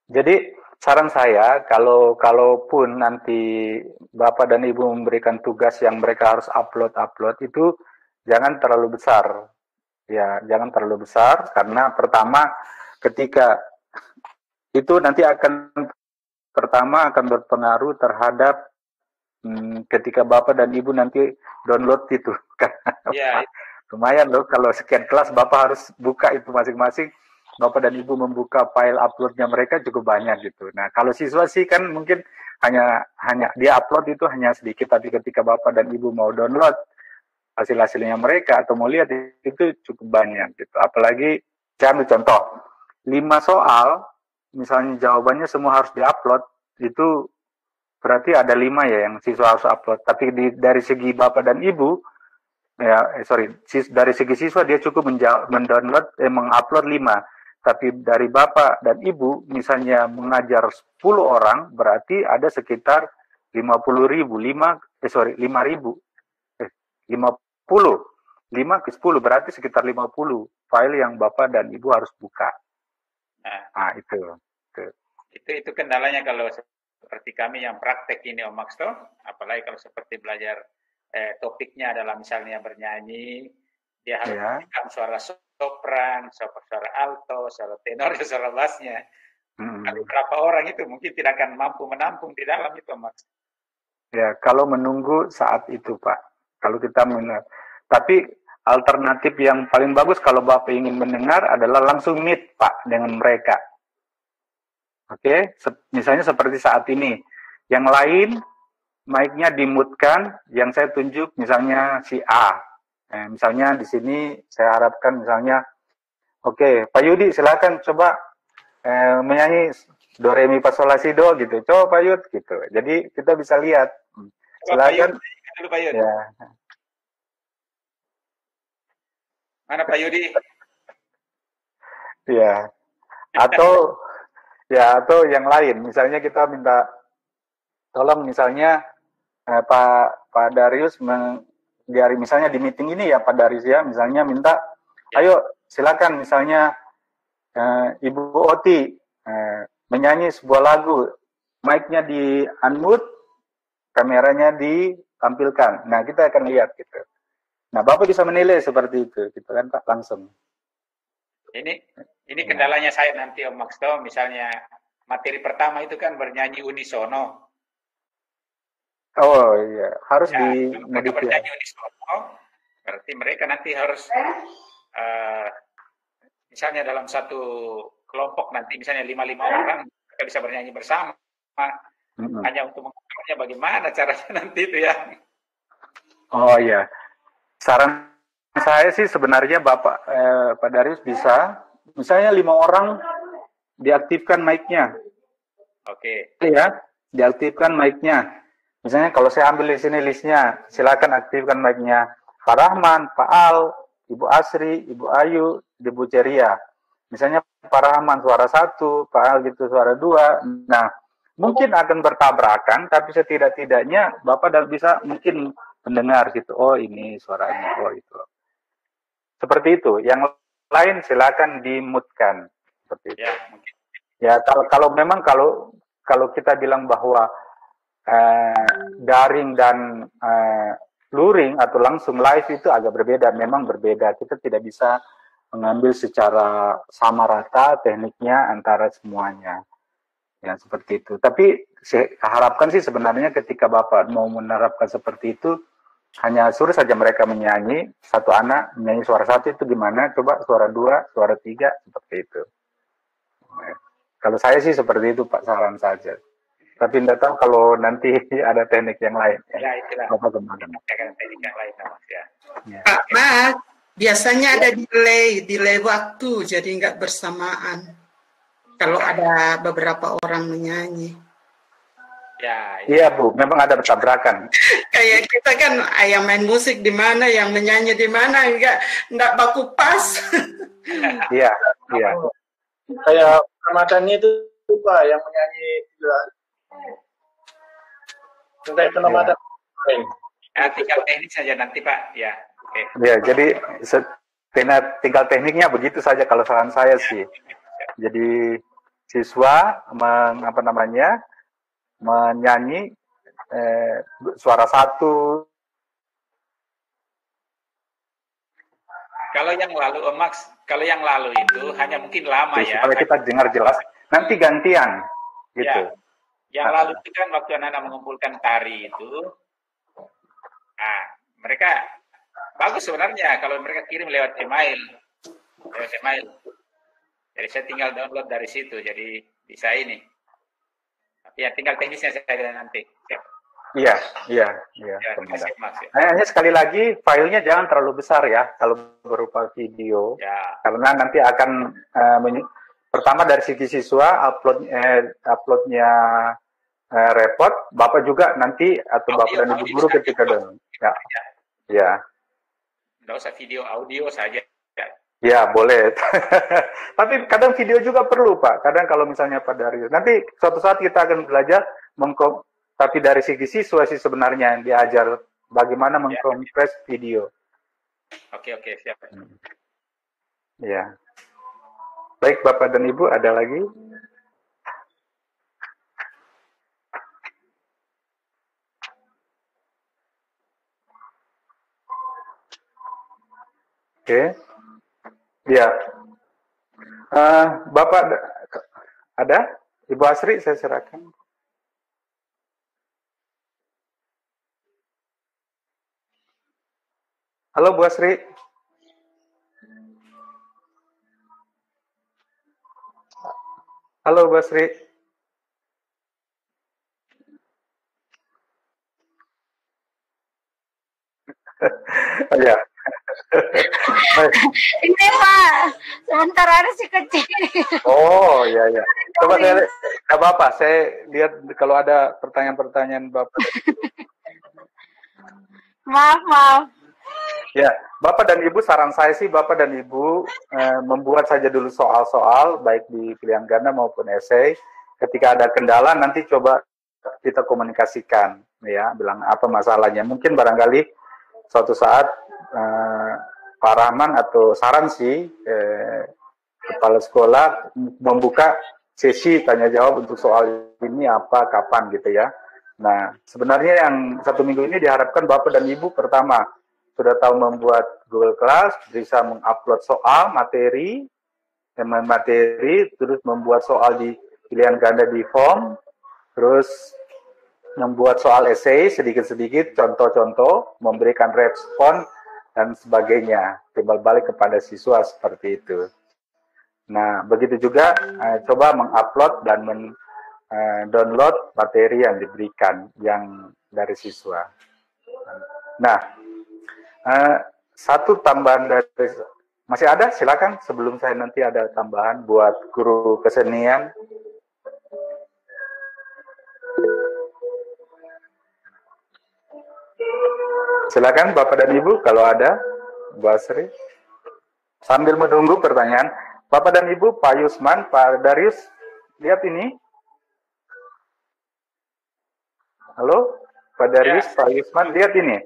Jadi saran saya, kalaupun nanti Bapak dan Ibu memberikan tugas yang mereka harus upload itu jangan terlalu besar. Ya, jangan terlalu besar karena pertama ketika itu nanti akan berpengaruh terhadap ketika Bapak dan Ibu nanti download itu. Ya. Lumayan loh kalau sekian kelas Bapak harus buka itu masing-masing. Bapak dan Ibu membuka file uploadnya mereka cukup banyak gitu. Nah, kalau siswa sih kan mungkin hanya dia upload itu hanya sedikit, tapi ketika Bapak dan Ibu mau download hasil-hasilnya mereka atau mau lihat itu cukup banyak gitu. Apalagi saya ambil contoh 5 soal misalnya jawabannya semua harus diupload, itu berarti ada 5 ya yang siswa harus upload. Tapi dari segi Bapak dan Ibu dari segi siswa dia cukup mendownload mengupload 5. Tapi dari Bapak dan Ibu misalnya mengajar 10 orang berarti ada sekitar 50.000 5 ke 10 berarti sekitar 50 file yang Bapak dan Ibu harus buka. Nah, itu kendalanya kalau seperti kami yang praktek ini Om Max, apalagi kalau seperti belajar topiknya adalah misalnya bernyanyi, dia harus merekam suara sopran, suara alto, suara tenor, suara bassnya. Ada berapa orang itu mungkin tidak akan mampu menampung di dalam itu, Max. Ya, kalau menunggu saat itu, Pak. Kalau kita tapi alternatif yang paling bagus kalau Bapak ingin mendengar adalah langsung meet, Pak, dengan mereka. Oke, misalnya seperti saat ini. Yang lain mic-nya dimutkan, yang saya tunjuk misalnya si A. Misalnya di sini saya harapkan misalnya, oke, Pak Yudi silakan coba menyanyi do re mi fa sol la si do gitu. Coba Pak Yud gitu. Jadi kita bisa lihat. Silakan. Ya. Mana Pak Yudi? Ya. Atau yang lain. Misalnya kita minta tolong misalnya Pak Darius misalnya di meeting ini ya Pak Darius ya, misalnya minta ayo silakan misalnya Ibu Oti menyanyi sebuah lagu, mic-nya di unmute, kameranya ditampilkan. Nah, kita akan lihat gitu. Nah, Bapak bisa menilai seperti itu, gitu kan Pak, langsung. Ini kendalanya saya nanti Om Max, misalnya materi pertama itu kan bernyanyi unisono. Oh iya, harus dimodifikasi. Bernyanyi unisono, berarti mereka nanti harus misalnya dalam satu kelompok nanti misalnya 5 orang mereka bisa bernyanyi bersama. Hanya untuk mengaturnya bagaimana caranya nanti itu ya. Oh iya. Saran saya sih sebenarnya Pak Darius bisa misalnya 5 orang diaktifkan mic-nya. Oke. Ya, diaktifkan mic-nya. Misalnya kalau saya ambil di sini listnya, silakan aktifkan mic-nya Pak Rahman, Pak Al, Ibu Asri, Ibu Ayu, Ibu Ceria. Misalnya Pak Rahman suara 1, Pak Al gitu suara 2. Nah, mungkin akan bertabrakan, tapi setidak-tidaknya Bapak bisa mungkin mendengar gitu. Oh, ini suaranya. Oh, itu. Seperti itu. Yang lain silakan dimutkan. Seperti itu. Ya, mungkin. Ya, kalau memang kalau kalau kita bilang bahwa daring dan luring atau langsung live itu agak berbeda, memang berbeda. Kita tidak bisa mengambil secara sama rata tekniknya antara semuanya. Ya, seperti itu. Tapi saya harapkan sih sebenarnya ketika Bapak mau menerapkan seperti itu, hanya suruh saja mereka menyanyi, satu anak menyanyi suara satu itu gimana, coba suara dua, suara tiga, seperti itu. Nah, kalau saya sih seperti itu Pak, saran saja. Tapi tidak tahu kalau nanti ada teknik yang lain. Ya, itulah. Bapak kembali. Teknik yang lain, Mas ya. Pak Mas, biasanya ada delay waktu, jadi nggak bersamaan. Kalau ada beberapa orang menyanyi. Ya, iya Bu, memang ada bertabrakan. Kayak kita kan yang main musik di mana, yang menyanyi di mana, nggak baku pas. Iya, iya. Kayak Ramadan itu Pak yang menyanyi kayak Ramadan. Tinggal teknik saja nanti Pak. Ya, oke. Ya, jadi tinggal tekniknya begitu saja kalau saran saya sih. Jadi siswa menyanyi suara satu. Kalau yang lalu Max, kalau yang lalu itu hanya mungkin lama ya. Supaya kita dengar jelas. Nanti gantian gitu. Ya, yang lalu itu kan waktu anak-anak mengumpulkan tari itu, mereka bagus sebenarnya kalau mereka kirim lewat email. Jadi saya tinggal download dari situ, jadi bisa ini. Tapi ya tinggal teknisnya saya kira nanti. Iya. Ya, Mas, ya. Hanya sekali lagi filenya jangan terlalu besar ya kalau berupa video, karena nanti akan pertama dari sisi siswa uploadnya repot, Bapak juga nanti atau Bapak dan Ibu guru ketika download. Ya. Nggak usah video, audio saja. Ya, boleh. Tapi kadang video juga perlu, Pak. Kadang kalau misalnya Pak Darius. Nanti suatu saat kita akan belajar tapi dari segi siswa sih sebenarnya yang diajar bagaimana mengkompres video. Oke, siap. Ya. Baik, Bapak dan Ibu, ada lagi? Oke. Ya, Bapak ada? Ibu Asri, saya serahkan. Halo Bu Asri. Halo Bu Asri. Ya. Ini Pak, sebentar ada si kecil. Oh ya. Coba saya, nggak apa-apa. Saya lihat kalau ada pertanyaan-pertanyaan Bapak. Maaf. Ya, Bapak dan Ibu, saran saya sih Bapak dan Ibu membuat saja dulu soal-soal baik di pilihan ganda maupun esai. Ketika ada kendala nanti coba kita komunikasikan, ya, bilang apa masalahnya. Mungkin barangkali suatu saat Pak Rahman atau saran sih kepala sekolah membuka sesi tanya jawab untuk soal ini apa, kapan gitu ya. Nah, sebenarnya yang 1 minggu ini diharapkan Bapak dan Ibu pertama sudah tahu membuat Google Class, bisa mengupload soal, materi, terus membuat soal di pilihan ganda di form, terus membuat soal esai sedikit-sedikit, contoh-contoh, memberikan respon, dan sebagainya. Timbal balik kepada siswa seperti itu. Nah, begitu juga coba mengupload dan download materi yang diberikan yang dari siswa. Nah, satu tambahan dari masih ada, silakan sebelum saya nanti ada tambahan buat guru kesenian. Silakan Bapak dan Ibu kalau ada, Bu Asri. Sambil menunggu pertanyaan, Bapak dan Ibu, Pak Yusman, Pak Darius, lihat ini. Halo, Pak Darius, Pak Yusman, lihat ini.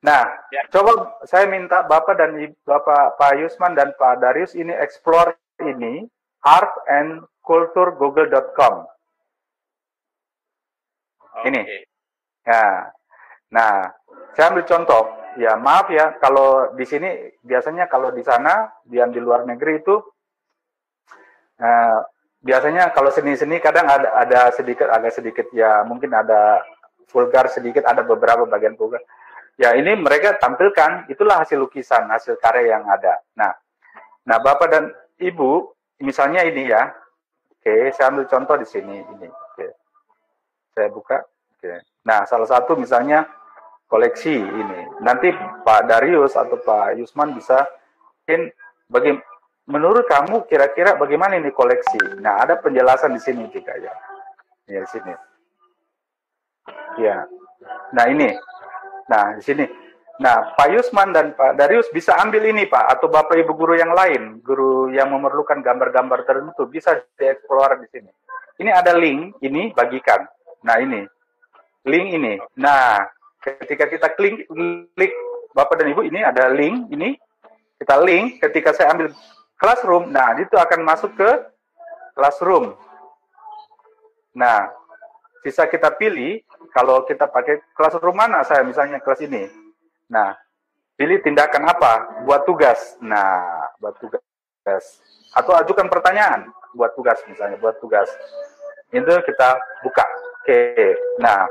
Nah, coba saya minta Bapak dan Pak Yusman dan Pak Darius ini explore ini artandculturegoogle.com. Ini. Ya. Nah, saya ambil contoh. Ya, maaf ya, kalau di sini biasanya kalau di sana, yang di luar negeri itu biasanya kalau seni-seni kadang ada sedikit, agak sedikit ya, mungkin ada vulgar sedikit, ada beberapa bagian vulgar. Ya, ini mereka tampilkan, itulah hasil lukisan, hasil karya yang ada. Nah, Bapak dan Ibu, misalnya ini ya. Oke, saya ambil contoh di sini ini. Oke. Saya buka. Oke. Nah, salah satu misalnya koleksi ini. Nanti Pak Darius atau Pak Yusman bisa mungkin menurut kamu kira-kira bagaimana ini koleksi? Nah, ada penjelasan di sini juga ya. Ya, di sini. Ya. Nah, ini. Nah, di sini. Nah, Pak Yusman dan Pak Darius bisa ambil ini, Pak, atau Bapak Ibu guru yang lain, guru yang memerlukan gambar-gambar tertentu, bisa dieksplor di sini. Ini ada link, ini bagikan. Nah, ini. Link ini. Nah, ketika kita klik Bapak dan Ibu, ini ada link, ini. Kita link, ketika saya ambil Classroom, nah, itu akan masuk ke Classroom. Nah, bisa kita pilih, kalau kita pakai Classroom mana, saya misalnya kelas ini. Nah, pilih tindakan apa? Buat tugas. Nah, buat tugas. Atau ajukan pertanyaan. Buat tugas misalnya, buat tugas. Itu kita buka. Oke. Nah,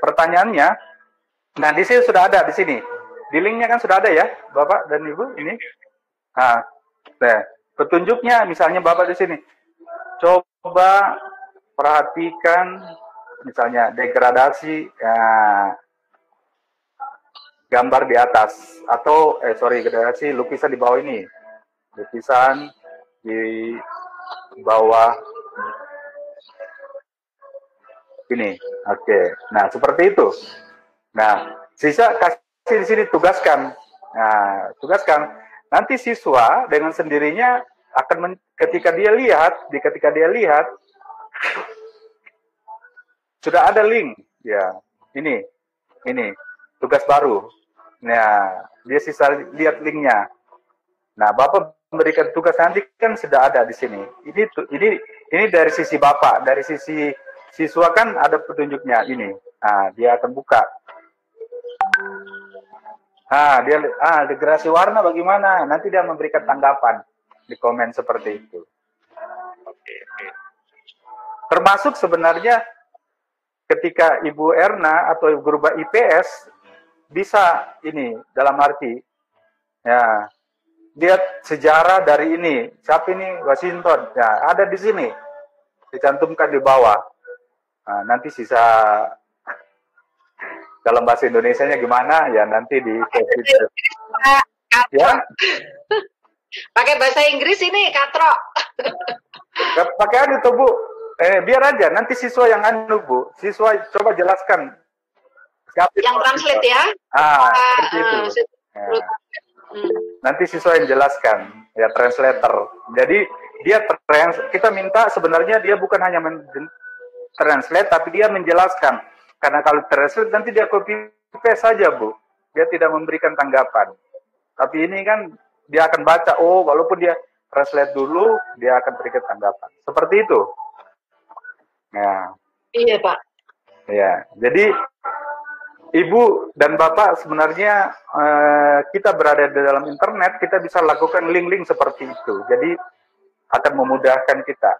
pertanyaannya, nah di sini sudah ada di sini. Di linknya kan sudah ada ya, Bapak dan Ibu ini. Nah, petunjuknya misalnya Bapak di sini. Coba perhatikan misalnya degradasi. Nah, gambar di atas atau degradasi lukisan di bawah ini, lukisan di bawah ini. Oke. Nah, seperti itu. Nah, sisa kasih di sini tugaskan. Nah, tugaskan. Nanti siswa dengan sendirinya akan ketika dia lihat sudah ada link ya. Ini tugas baru. Nah, dia sisa lihat linknya. Nah, Bapak memberikan tugas nanti kan sudah ada di sini. Ini dari sisi Bapak, dari sisi siswa kan ada petunjuknya ini. Nah, dia akan buka. Degradasi warna bagaimana? Nanti dia memberikan tanggapan di komen seperti itu. Termasuk sebenarnya ketika Ibu Erna atau Ibu guru IPS bisa ini dalam arti ya lihat sejarah dari ini siapa ini Washington ya ada di sini dicantumkan di bawah. Nah, nanti sisa dalam bahasa Indonesianya gimana ya nanti di ya pakai bahasa Inggris ini Katro. Pakai itu Bu. Biar aja nanti siswa yang Bu. Siswa coba jelaskan. Yang translate ya? Seperti itu. Ya. Nanti siswa yang jelaskan, ya translator. Jadi dia kita minta sebenarnya dia bukan hanya translate, tapi dia menjelaskan. Karena kalau translate nanti dia copy paste saja Bu. Dia tidak memberikan tanggapan. Tapi ini kan dia akan baca, walaupun dia translate dulu, dia akan berikan tanggapan. Seperti itu. Ya. Iya Pak. Ya, jadi Ibu dan Bapak sebenarnya kita berada di dalam internet, kita bisa lakukan link-link seperti itu. Jadi akan memudahkan kita.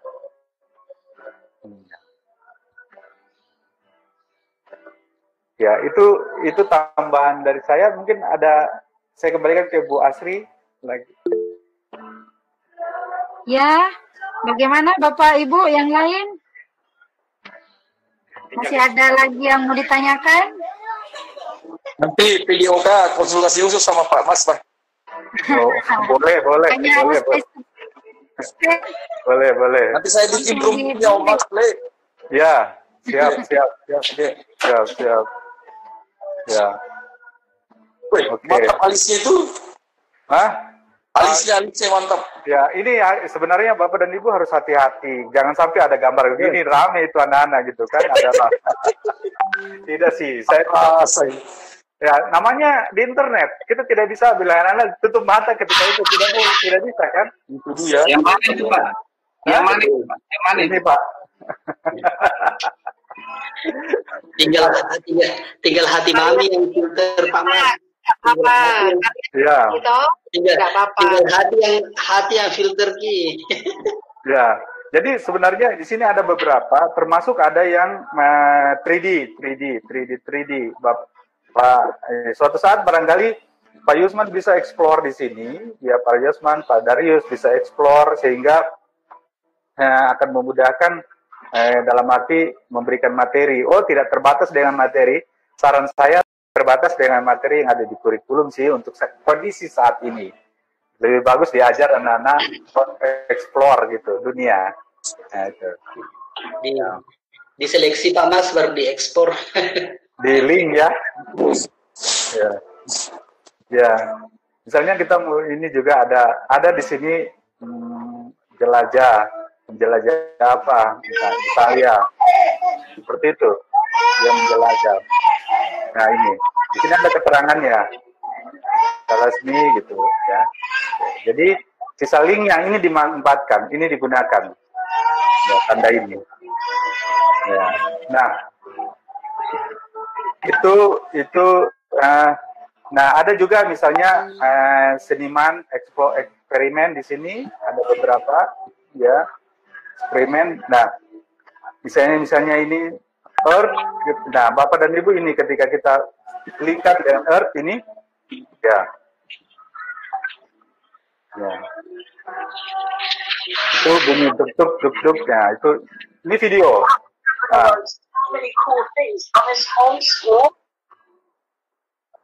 Ya, itu tambahan dari saya. Mungkin saya kembalikan ke Bu Asri lagi. Ya, bagaimana Bapak Ibu yang lain? Masih ada lagi yang mau ditanyakan? Nanti video konsultasi khusus sama Pak Mas, Pak. Boleh. Boleh. Nanti saya bikin roomnya Om Mas, ya, siap. Ya. Wih, mantap alisnya itu. Alisnya mantap. Ya, ini sebenarnya Bapak dan Ibu harus hati-hati. Jangan sampai ada gambar begini rame itu anak-anak gitu kan. Tidak sih, ya namanya di internet. Kita tidak bisa bilang anak-anak tutup mata ketika itu tidak bisa kan? Itu dia. Yang mana itu Pak? Yang mana? Ini Pak. tinggal hati mami yang filter Pak Mas. Apa? Ya. Tinggal hati yang filter Ki. Ya. Jadi sebenarnya di sini ada beberapa, termasuk ada yang 3D. Suatu saat barangkali Pak Yusman bisa explore di sini, ya Pak Yusman, Pak Darius bisa explore sehingga akan memudahkan dalam arti memberikan materi. Oh, tidak terbatas dengan materi. Saran saya terbatas dengan materi yang ada di kurikulum sih untuk kondisi saat ini. Lebih bagus diajar anak-anak explore gitu dunia. Nah, itu. Diseleksi Pak Mas baru diekspor. Di link ya. Ya. Misalnya kita ini juga ada di sini menjelajah apa? Italia. Seperti itu. Yang menjelajah. Nah, ini. Di sini ada keterangannya. Resmi gitu ya. Jadi sisa link yang ini dimanfaatkan, ini digunakan. Ya, tanda ini. Ya. Nah, itu nah ada juga misalnya seniman eksperimen di sini ada beberapa ya eksperimen. Nah, misalnya ini Earth. Nah, Bapak dan Ibu ini ketika kita linkkan dengan Earth ini ya. Itu bunyi duk ya itu ini video. Nah.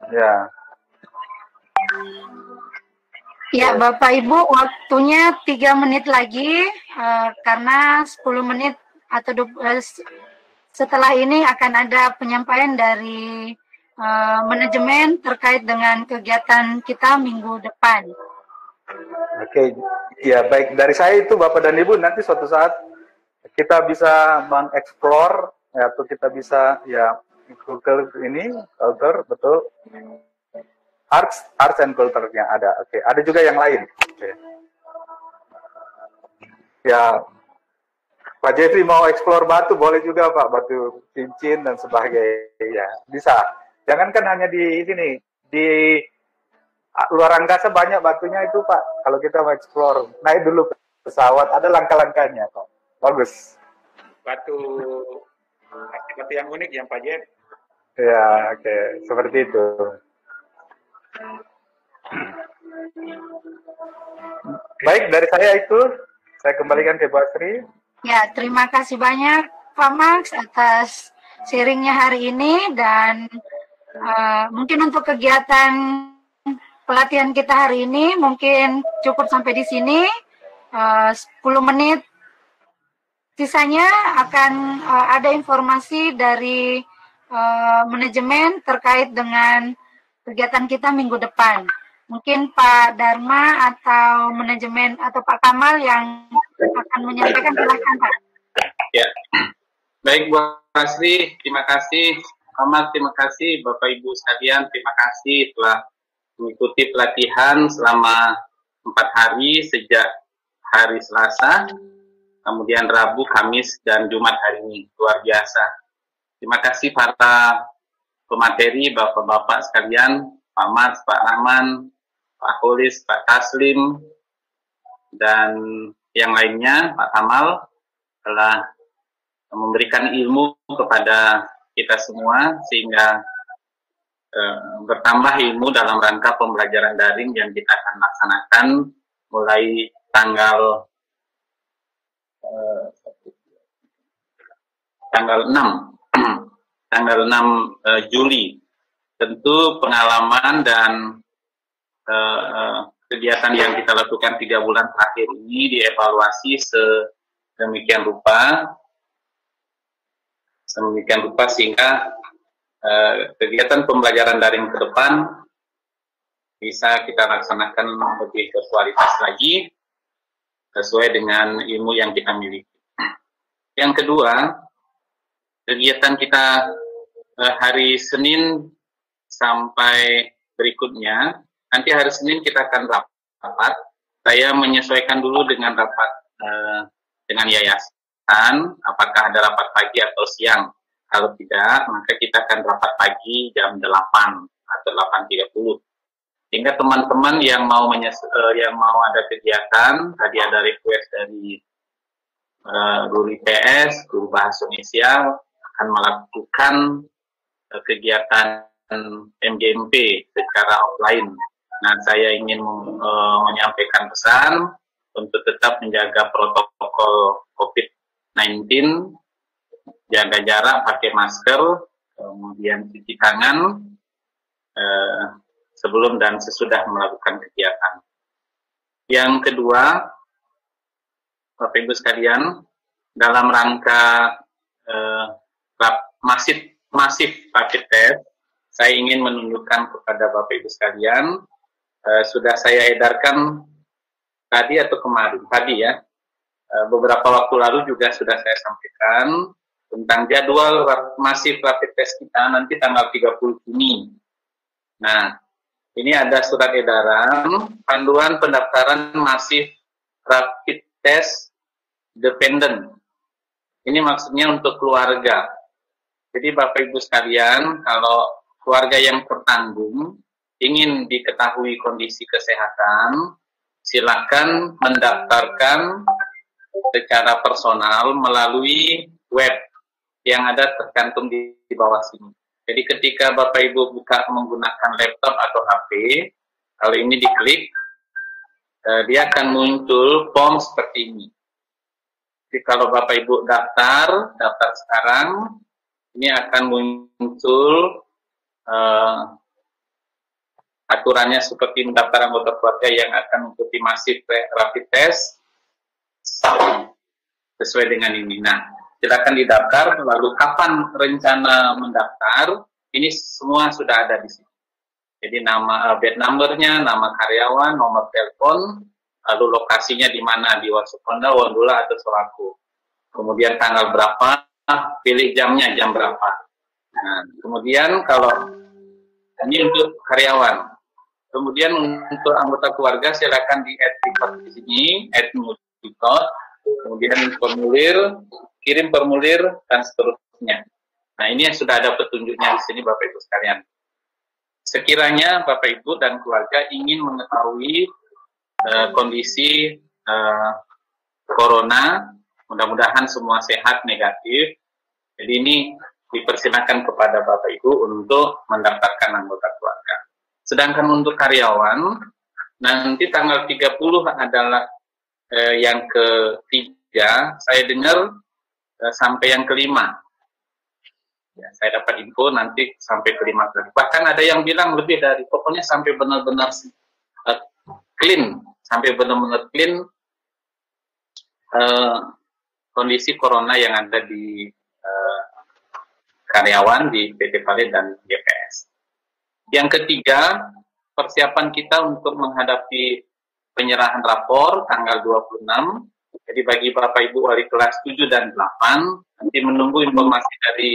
Ya. Ya, Bapak Ibu, waktunya 3 menit lagi karena 10 menit atau setelah ini akan ada penyampaian dari manajemen terkait dengan kegiatan kita minggu depan. Oke, ya baik dari saya itu Bapak dan Ibu nanti suatu saat kita bisa mengeksplor ya, atau kita bisa ya culture ini culture betul arts and culture-nya ada. Oke, ada juga yang lain. Oke. Ya Pak Jeffrey mau eksplor batu boleh juga Pak, batu cincin dan sebagainya bisa. Jangankan hanya di sini di luar angkasa banyak batunya itu Pak. Kalau kita mau explore, naik dulu pesawat, ada langkah-langkahnya kok. Bagus. Batu yang unik yang Pak Jeff. Ya, oke. Seperti itu. Baik, dari saya itu. Saya kembalikan ke Pak Sri. Ya, terima kasih banyak Pak Max atas sharingnya hari ini. Dan mungkin untuk kegiatan pelatihan kita hari ini mungkin cukup sampai di sini. 10 menit sisanya akan ada informasi dari manajemen terkait dengan kegiatan kita minggu depan. Mungkin Pak Dharma atau manajemen atau Pak Kamal yang akan menyampaikan, silakan Pak. Ya, baik Bu Asri, terima kasih. Kamal, terima kasih. Bapak Ibu sekalian, terima kasih telah mengikuti pelatihan selama 4 hari sejak hari Selasa, kemudian Rabu, Kamis, dan Jumat hari ini. Luar biasa. Terima kasih para pemateri, Bapak-Bapak sekalian, Pak Mas, Pak Rahman, Pak Holis, Pak Taslim, dan yang lainnya, Pak Kamal, telah memberikan ilmu kepada kita semua, sehingga bertambah ilmu dalam rangka pembelajaran daring yang kita akan laksanakan mulai tanggal 6 Juli. Tentu pengalaman dan kegiatan yang kita lakukan 3 bulan terakhir ini dievaluasi sedemikian rupa sehingga kegiatan pembelajaran daring ke depan bisa kita laksanakan lebih berkualitas lagi sesuai dengan ilmu yang kita miliki. Yang kedua, kegiatan kita hari Senin sampai berikutnya, nanti hari Senin kita akan rapat. Saya menyesuaikan dulu dengan rapat dengan yayasan, apakah ada rapat pagi atau siang. Kalau tidak, maka kita akan rapat pagi jam 8 atau 8.30. Sehingga teman-teman yang mau ada kegiatan, tadi ada request dari guru IPS, guru Bahasa Indonesia akan melakukan kegiatan MGMP secara offline. Nah, saya ingin menyampaikan pesan untuk tetap menjaga protokol COVID-19, jaga jarak, pakai masker, kemudian cuci tangan sebelum dan sesudah melakukan kegiatan. Yang kedua, Bapak Ibu sekalian, dalam rangka masif rapid test, saya ingin menunjukkan kepada Bapak Ibu sekalian, sudah saya edarkan tadi atau kemarin, tadi ya, beberapa waktu lalu juga sudah saya sampaikan tentang jadwal masif rapid test kita nanti tanggal 30 Juni. Nah, ini ada surat edaran panduan pendaftaran masif rapid test dependent. Ini maksudnya untuk keluarga. Jadi Bapak Ibu sekalian, kalau keluarga yang tertanggung ingin diketahui kondisi kesehatan, silakan mendaftarkan secara personal melalui web yang ada tercantum di bawah sini. Jadi ketika Bapak Ibu buka menggunakan laptop atau HP, kalau ini diklik, dia akan muncul form seperti ini. Jadi kalau Bapak Ibu daftar sekarang, ini akan muncul aturannya seperti mendaftar anggota keluarga yang akan mengikuti masif rapid test sesuai dengan ini. Nah, silakan didaftar, lalu kapan rencana mendaftar, ini semua sudah ada di sini. Jadi nama bed numbernya, nama karyawan, nomor telepon, lalu lokasinya di mana, di Wasukonda, Wondula, atau Solaku. Kemudian tanggal berapa, pilih jamnya, jam berapa. Nah, kemudian kalau ini untuk karyawan. Kemudian untuk anggota keluarga silakan di-add di sini, add multi-code, kemudian kirim formulir, dan seterusnya. Nah, ini yang sudah ada petunjuknya di sini Bapak Ibu sekalian. Sekiranya Bapak Ibu dan keluarga ingin mengetahui kondisi corona, mudah-mudahan semua sehat, negatif. Jadi ini dipersilakan kepada Bapak Ibu untuk mendaftarkan anggota keluarga. Sedangkan untuk karyawan, nanti tanggal 30 adalah yang ketiga, saya dengar sampai yang kelima. Ya, saya dapat info nanti sampai kelima kali. Bahkan ada yang bilang lebih dari, pokoknya sampai benar-benar clean, sampai benar-benar clean kondisi corona yang ada di karyawan di PT Pale dan GPS. Yang ketiga, persiapan kita untuk menghadapi penyerahan rapor tanggal 26. Jadi bagi Bapak Ibu wali kelas 7 dan 8, nanti menunggu informasi dari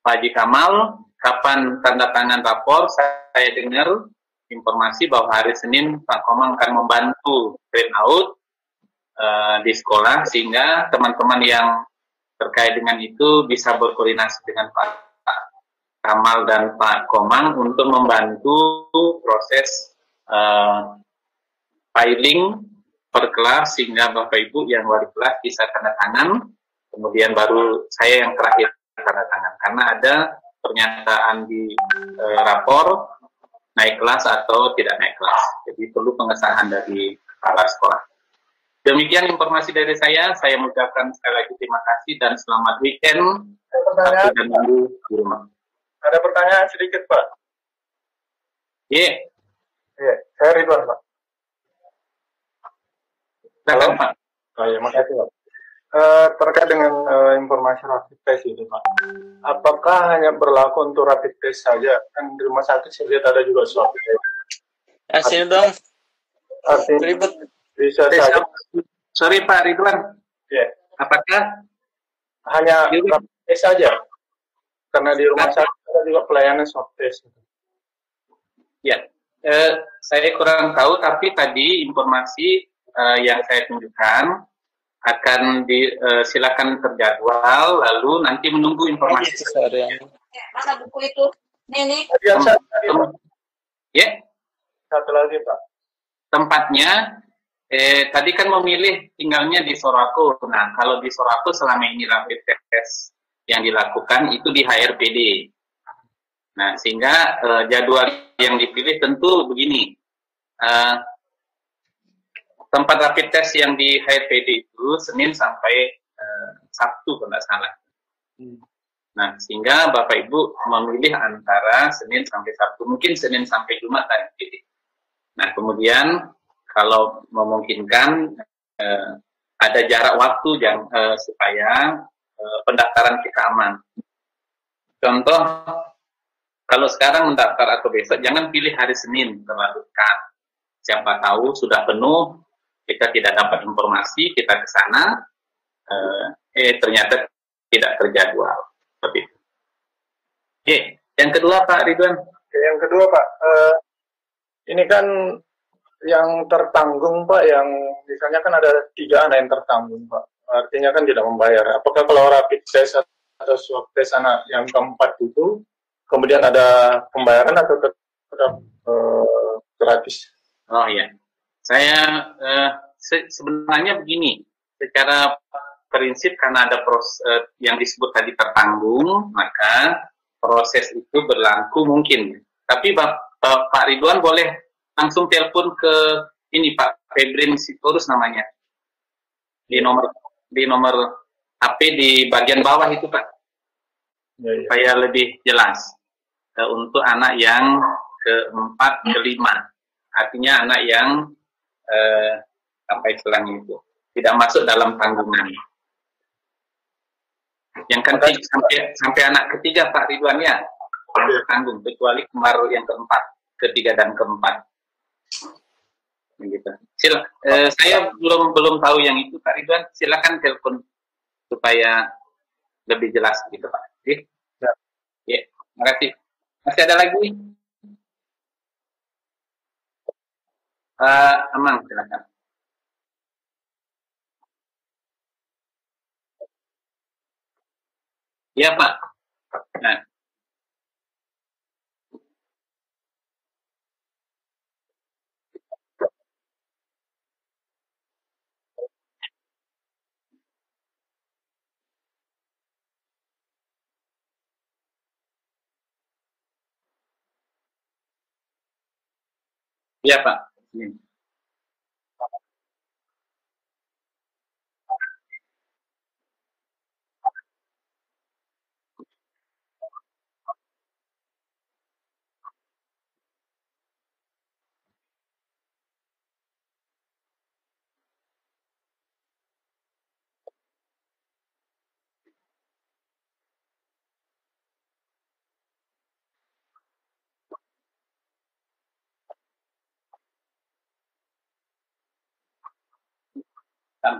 Pak Haji Kamal, kapan tanda tangan rapor. Saya dengar informasi bahwa hari Senin Pak Komang akan membantu print out di sekolah, sehingga teman-teman yang terkait dengan itu bisa berkoordinasi dengan Pak Kamal dan Pak Komang untuk membantu proses filing per kelas, sehingga Bapak Ibu yang wali kelas bisa tanda tangan, kemudian baru saya yang terakhir tanda tangan, karena ada pernyataan di rapor naik kelas atau tidak naik kelas, jadi perlu pengesahan dari kepala sekolah. Demikian informasi dari saya mengucapkan sekali lagi terima kasih dan selamat weekend Sabtu dan Minggu di rumah. Ada pertanyaan sedikit Pak? Iya. Iya, saya Ridwan Pak. Silakan Pak. Oh ya, makasih Pak. Terkait dengan informasi rapid test ini Pak, apakah hanya berlaku untuk rapid test saja? Kan di rumah sakit saya lihat ada juga swab test. Sini dong. Artinya ribet. Bisa saja. Sorry Pak Ridwan. Ya. Apakah hanya rapid test saja? Karena di rumah sakit ada juga pelayanan swab test. Ya, saya kurang tahu, tapi tadi informasi yang saya tunjukkan akan silakan terjadwal, lalu nanti menunggu informasi. Mana buku itu? Nih. Ya. Satu lagi, Pak. Tempatnya, tadi kan memilih tinggalnya di Sorako. Nah, kalau di Sorako selama ini rapid test yang dilakukan itu di HRPD. Nah, sehingga jadwal yang dipilih tentu begini. Tempat rapid test yang di HRPD itu Senin sampai Sabtu kalau nggak salah. Nah, sehingga Bapak Ibu memilih antara Senin sampai Sabtu, mungkin Senin sampai Jumat tadi pilih. Nah, kemudian kalau memungkinkan ada jarak waktu yang supaya pendaftaran kita aman. Contoh, kalau sekarang mendaftar atau besok, jangan pilih hari Senin terlalu dekat. Siapa tahu sudah penuh, kita tidak dapat informasi, kita ke sana, ternyata tidak terjadwal. Seperti itu. Oke, yang kedua Pak Ridwan. Yang kedua Pak, ini kan yang tertanggung Pak, yang misalnya kan ada 3 anak yang tertanggung Pak, artinya kan tidak membayar. Apakah kalau rapid test atau swab test anak yang keempat itu, kemudian ada pembayaran atau tetap gratis? Oh iya, saya sebenarnya begini, secara prinsip karena ada proses yang disebut tadi tertanggung, maka proses itu berlaku mungkin. Tapi Pak Ridwan boleh langsung telepon ke ini Pak Febrin Sitorus namanya, di nomor HP di bagian bawah itu Pak, supaya lebih jelas untuk anak yang keempat, kelima, artinya anak yang sampai selang itu tidak masuk dalam tanggungan. Yang kan sampai anak ketiga Pak Ridwan ya tanggung, kecuali kemar yang keempat, ketiga dan keempat. Begitu. Saya belum tahu yang itu Pak Ridwan, silakan telepon supaya lebih jelas gitu Pak. Ya, terima kasih. Masih ada lagi? Amang, silakan. Iya Pak. Nah. Iya Pak.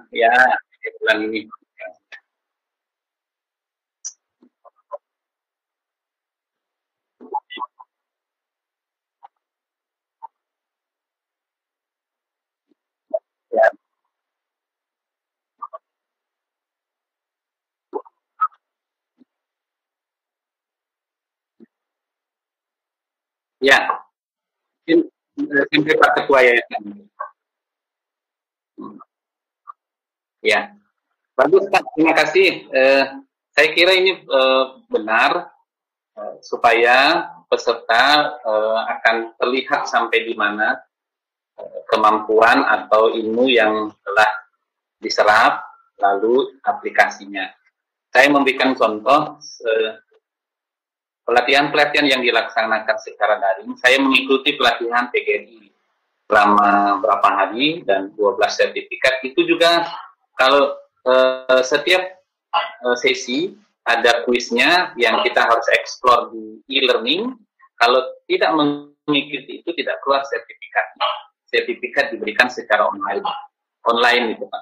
Ya, bulan ini. Ya. Ya. Sampai Pak Ketua ya. Ya, bagus Pak, terima kasih. Saya kira ini benar supaya peserta akan terlihat sampai di mana kemampuan atau ilmu yang telah diserap, lalu aplikasinya. Saya memberikan contoh pelatihan-pelatihan yang dilaksanakan secara daring. Saya mengikuti pelatihan PGRI selama berapa hari dan 12 sertifikat. Itu juga kalau setiap sesi ada kuisnya yang kita harus explore di e-learning. Kalau tidak mengikuti itu tidak keluar sertifikat. Sertifikat diberikan secara online itu Pak.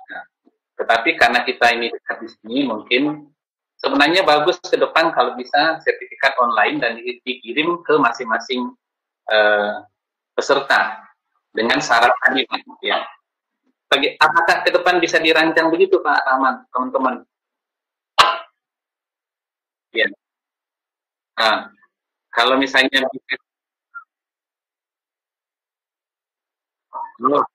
Tetapi karena kita ini dekat di sini, mungkin sebenarnya bagus ke depan kalau bisa sertifikat online dan dikirim ke masing-masing peserta dengan syarat tadi ya. Apakah ke depan bisa dirancang begitu Pak Rahman, teman-teman? Ya. Nah, kalau misalnya oh,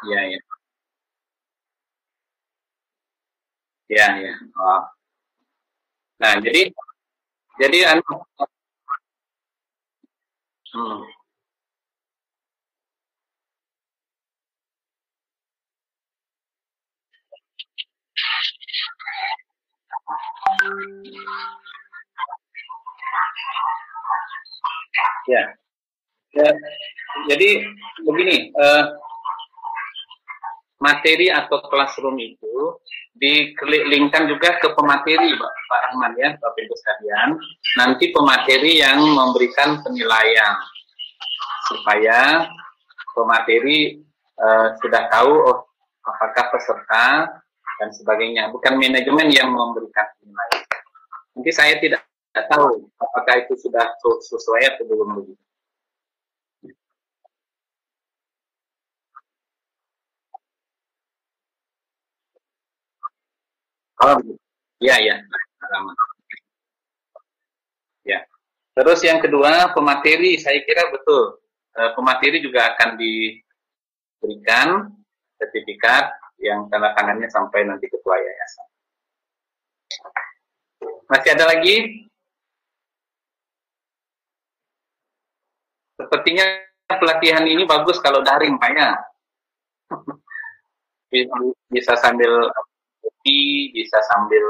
ya ya. Ya ya. Oh. Nah, jadi hmm. Ya. Ya. Jadi begini, materi atau classroom itu dikelilinkan juga ke pemateri, Pak Rahman ya, Bapak Ibu sekalian. Nanti pemateri yang memberikan penilaian supaya pemateri sudah tahu apakah peserta dan sebagainya. Bukan manajemen yang memberikan penilaian. Nanti saya tidak tahu apakah itu sudah sesuai atau belum begitu. Oh, ya ya. Ya. Terus yang kedua, pemateri, saya kira betul. Pemateri juga akan diberikan sertifikat yang tanda tangannya sampai nanti ketua yayasan. Masih ada lagi? Sepertinya pelatihan ini bagus kalau daring, Pak ya. Bisa sambil kopi, bisa sambil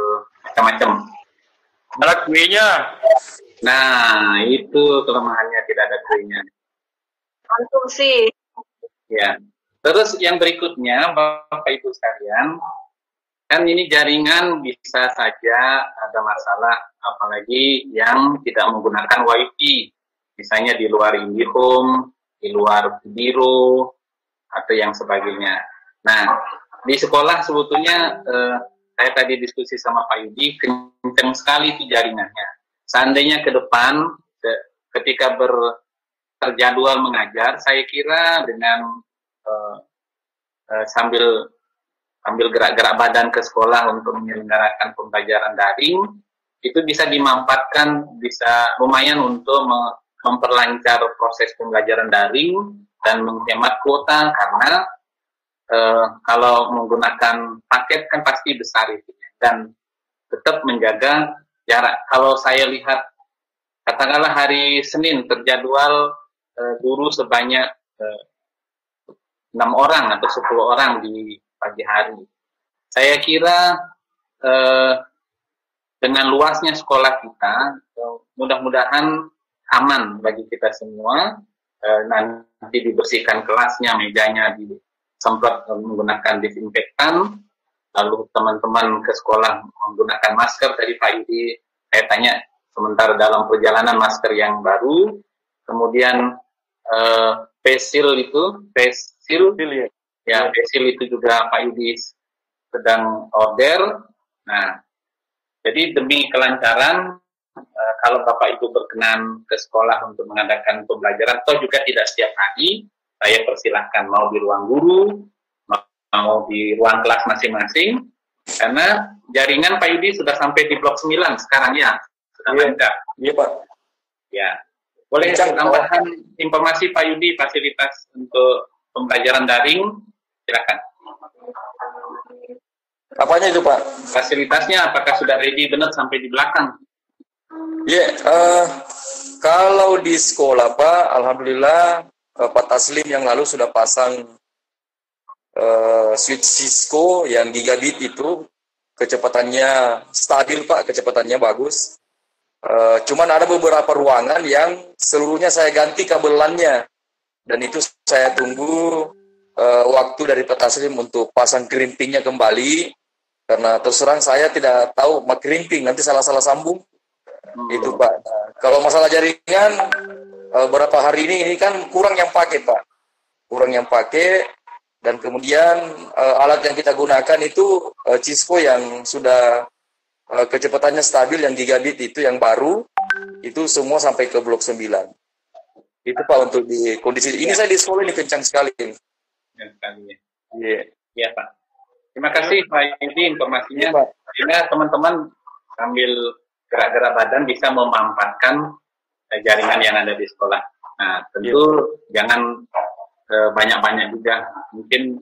macam-macam. Ada kuenya. Nah, itu kelemahannya, tidak ada kuenya. Konsumsi. Ya. Terus yang berikutnya, Bapak Ibu sekalian, kan ini jaringan bisa saja ada masalah, apalagi yang tidak menggunakan WiFi, misalnya di luar IndiHome, di luar Biro, atau yang sebagainya. Nah, di sekolah sebetulnya saya tadi diskusi sama Pak Yudi, kencang sekali itu jaringannya. Seandainya ke depan, ketika terjadwal mengajar, saya kira dengan sambil gerak-gerak badan ke sekolah untuk menyelenggarakan pembelajaran daring, itu bisa dimanfaatkan, bisa lumayan untuk memperlancar proses pembelajaran daring dan menghemat kuota, karena kalau menggunakan paket kan pasti besar itu, dan tetap menjaga jarak. Kalau saya lihat, katakanlah hari Senin terjadwal guru sebanyak 6 orang atau 10 orang di pagi hari. Saya kira dengan luasnya sekolah kita, mudah-mudahan aman bagi kita semua. Nanti dibersihkan kelasnya, mejanya disemprot menggunakan disinfektan, lalu teman-teman ke sekolah menggunakan masker. Tadi Pak Yudi saya tanya, sementara dalam perjalanan masker yang baru, kemudian face shield itu juga Pak Yudi sedang order. Nah, jadi demi kelancaran, kalau Bapak Ibu berkenan ke sekolah untuk mengadakan pembelajaran, atau juga tidak setiap hari, saya persilahkan mau di ruang guru, mau di ruang kelas masing-masing, karena jaringan Pak Yudi sudah sampai di blok 9 sekarang ya, sudah lancar. Iya Pak. Ya, boleh tambahan informasi Pak Yudi, fasilitas untuk pembelajaran daring, silakan. Apanya itu Pak? Fasilitasnya apakah sudah ready benar sampai di belakang? Ya, kalau di sekolah Pak, alhamdulillah Pak Taslim yang lalu sudah pasang switch Cisco yang gigabit itu, kecepatannya stabil Pak, kecepatannya bagus. Cuman ada beberapa ruangan yang seluruhnya saya ganti kabelannya, dan itu saya tunggu waktu dari Pak Taslim untuk pasang krimpingnya kembali, karena terus terang saya tidak tahu krimping nanti salah-salah sambung. Itu Pak. Nah, kalau masalah jaringan, beberapa hari ini kan kurang yang pakai Pak, kurang yang pakai, dan kemudian alat yang kita gunakan itu Cisco yang sudah kecepatannya stabil, yang gigabit itu yang baru, itu semua sampai ke blok 9. Itu Pak untuk di kondisi ini saya di sekolah ini kencang sekali. Kencang sekali ya. Iya. Iya Pak. Terima kasih Pak Yudi informasinya. Sehingga teman-teman sambil gerak-gerak badan bisa memanfaatkan jaringan yang ada di sekolah. Nah, tentu jangan banyak-banyak juga. Mungkin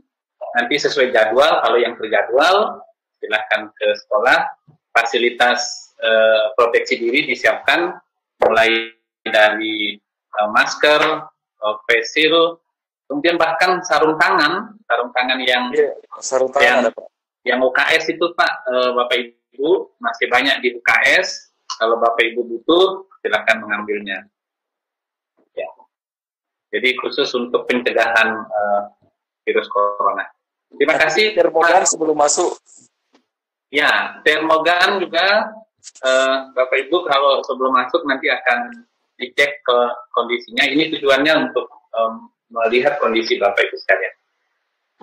nanti sesuai jadwal, kalau yang terjadwal silahkan ke sekolah. Fasilitas proteksi diri disiapkan mulai dari masker, face shield, kemudian bahkan sarung tangan yang sarung tangan yang UKS itu Pak, Bapak Ibu masih banyak di UKS. Kalau Bapak Ibu butuh, silakan mengambilnya. Ya. Jadi khusus untuk pencegahan virus corona. Terima kasih. Termogan sebelum masuk. Ya, termogan juga Bapak Ibu kalau sebelum masuk nanti akan dicek ke kondisinya. Ini tujuannya untuk melihat kondisi Bapak Ibu sekalian.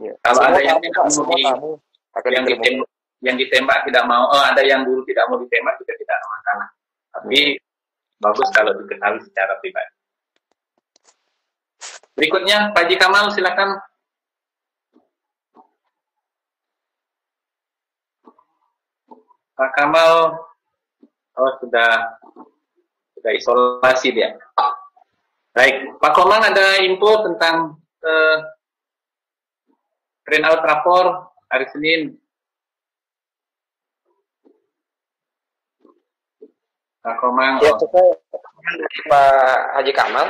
Ya. Kalau semua ada yang tamu, tidak mau yang ditembak tidak mau, ada yang dulu tidak mau ditembak juga tidak ada masalah. Tapi bagus kalau diketahui secara pribadi. Berikutnya Pak Haji Kamal, silakan. Pak Kamal, sudah isolasi dia. Baik, Pak Komang ada info tentang printout rapor hari Senin. Pak Komang. Ya, Pak Haji Kamal.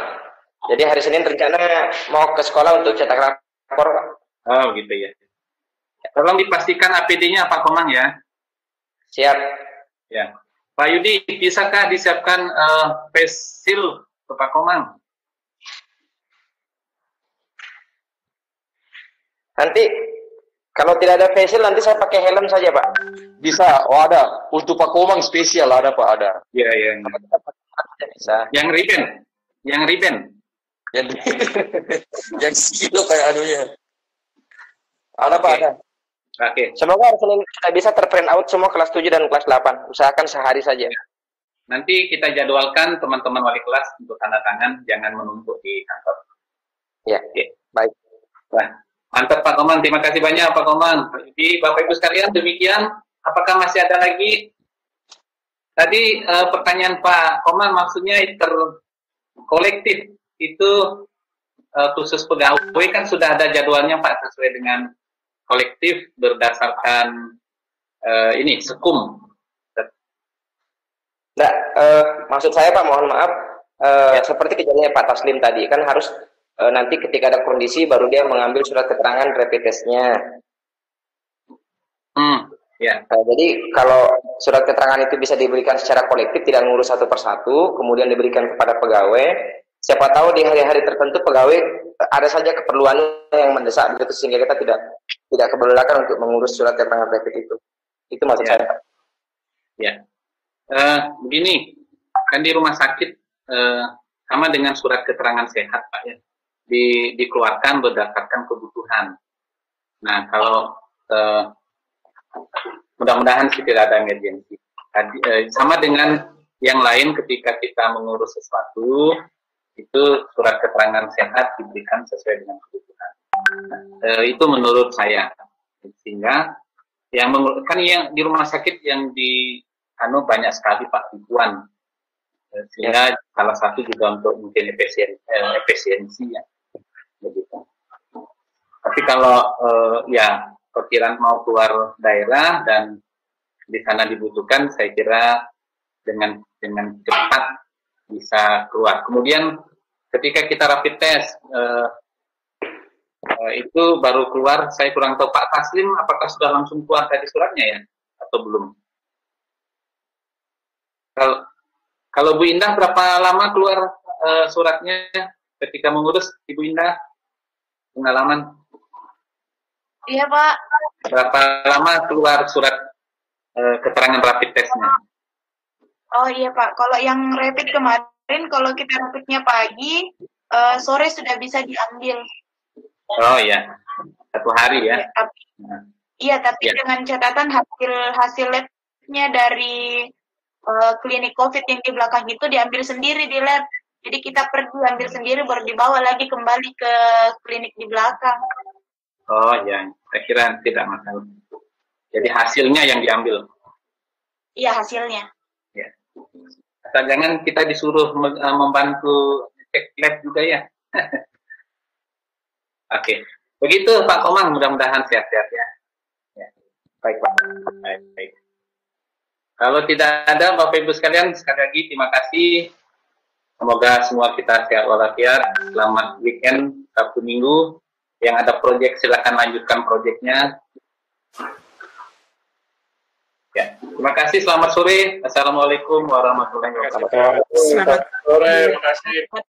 Jadi hari Senin rencana mau ke sekolah untuk cetak rapor, Pak. Oh, gitu ya. Tolong dipastikan APD-nya Pak Komang ya. Siap. Ya. Pak Yudi, bisakah disiapkan face shield ke Pak Komang? Nanti kalau tidak ada face shield nanti saya pakai helm saja, Pak. Bisa. Oh, ada. Untuk Pak Komang spesial ada Pak, ada. Iya, iya. Bisa. Yang ribbon. Yang kilo kayak anunya. Ada Pak, ada. Oke. Semoga hari Senin kita bisa terprint out semua kelas 7 dan kelas 8. Usahakan sehari saja. Nanti kita jadwalkan teman-teman wali kelas untuk tanda tangan, jangan menumpuk di kantor. Ya, oke. Baik. Nah, mantap Pak Komang, terima kasih banyak Pak Komang. Jadi Bapak Ibu sekalian, demikian. Apakah masih ada lagi? Tadi pertanyaan Pak Komang maksudnya kolektif itu khusus pegawai kan sudah ada jadwalnya Pak sesuai dengan kolektif berdasarkan sekum. Nah, maksud saya Pak, mohon maaf, seperti kejadiannya Pak Taslim tadi, kan harus nanti ketika ada kondisi baru dia mengambil surat keterangan rapid test-nya. Ya. Jadi kalau surat keterangan itu bisa diberikan secara kolektif, tidak ngurus satu persatu, kemudian diberikan kepada pegawai. Siapa tahu di hari-hari tertentu pegawai ada saja keperluan yang mendesak begitu sehingga kita tidak keberlakan untuk mengurus surat keterangan rapid itu. Itu maksud saya. Ya. Begini, kan di rumah sakit sama dengan surat keterangan sehat Pak ya, dikeluarkan berdasarkan kebutuhan. Nah kalau mudah-mudahan sih tidak ada emergensi. Sama dengan yang lain ketika kita mengurus sesuatu, itu surat keterangan sehat diberikan sesuai dengan kebutuhan. Itu menurut saya. Sehingga yang di rumah sakit yang banyak sekali Pak ribuan. Sehingga salah satu juga untuk mungkin efisiensi ya. Begitu. Tapi kalau perkiraan mau keluar daerah dan di sana dibutuhkan, saya kira dengan cepat bisa keluar. Kemudian ketika kita rapid test itu baru keluar, saya kurang tahu Pak Taslim apakah sudah langsung keluar tadi suratnya ya atau belum? Kalau Bu Indah berapa lama keluar suratnya ketika mengurus Ibu Indah pengalaman? Iya Pak. Berapa lama keluar surat keterangan rapid testnya? Oh iya Pak, kalau yang rapid kemarin, kalau kita rapidnya pagi, sore sudah bisa diambil. Oh iya, 1 hari ya? Iya, tapi dengan catatan hasil labnya dari klinik COVID yang di belakang itu diambil sendiri di lab. Jadi kita pergi ambil sendiri baru dibawa lagi kembali ke klinik di belakang. Oh ya, saya kira tidak masalah. Jadi hasilnya yang diambil. Iya, hasilnya. Ya. Asal jangan kita disuruh membantu cek lab juga ya. Oke, begitu Pak Komang, mudah-mudahan sehat-sehat ya. Baik Pak. Baik. Kalau tidak ada Bapak Ibu sekalian, sekali lagi terima kasih. Semoga semua kita sehat walafiat. Selamat weekend Sabtu Minggu. Yang ada proyek silakan lanjutkan proyeknya. Ya, terima kasih. Selamat sore. Assalamualaikum warahmatullahi wabarakatuh. Selamat sore. Terima kasih.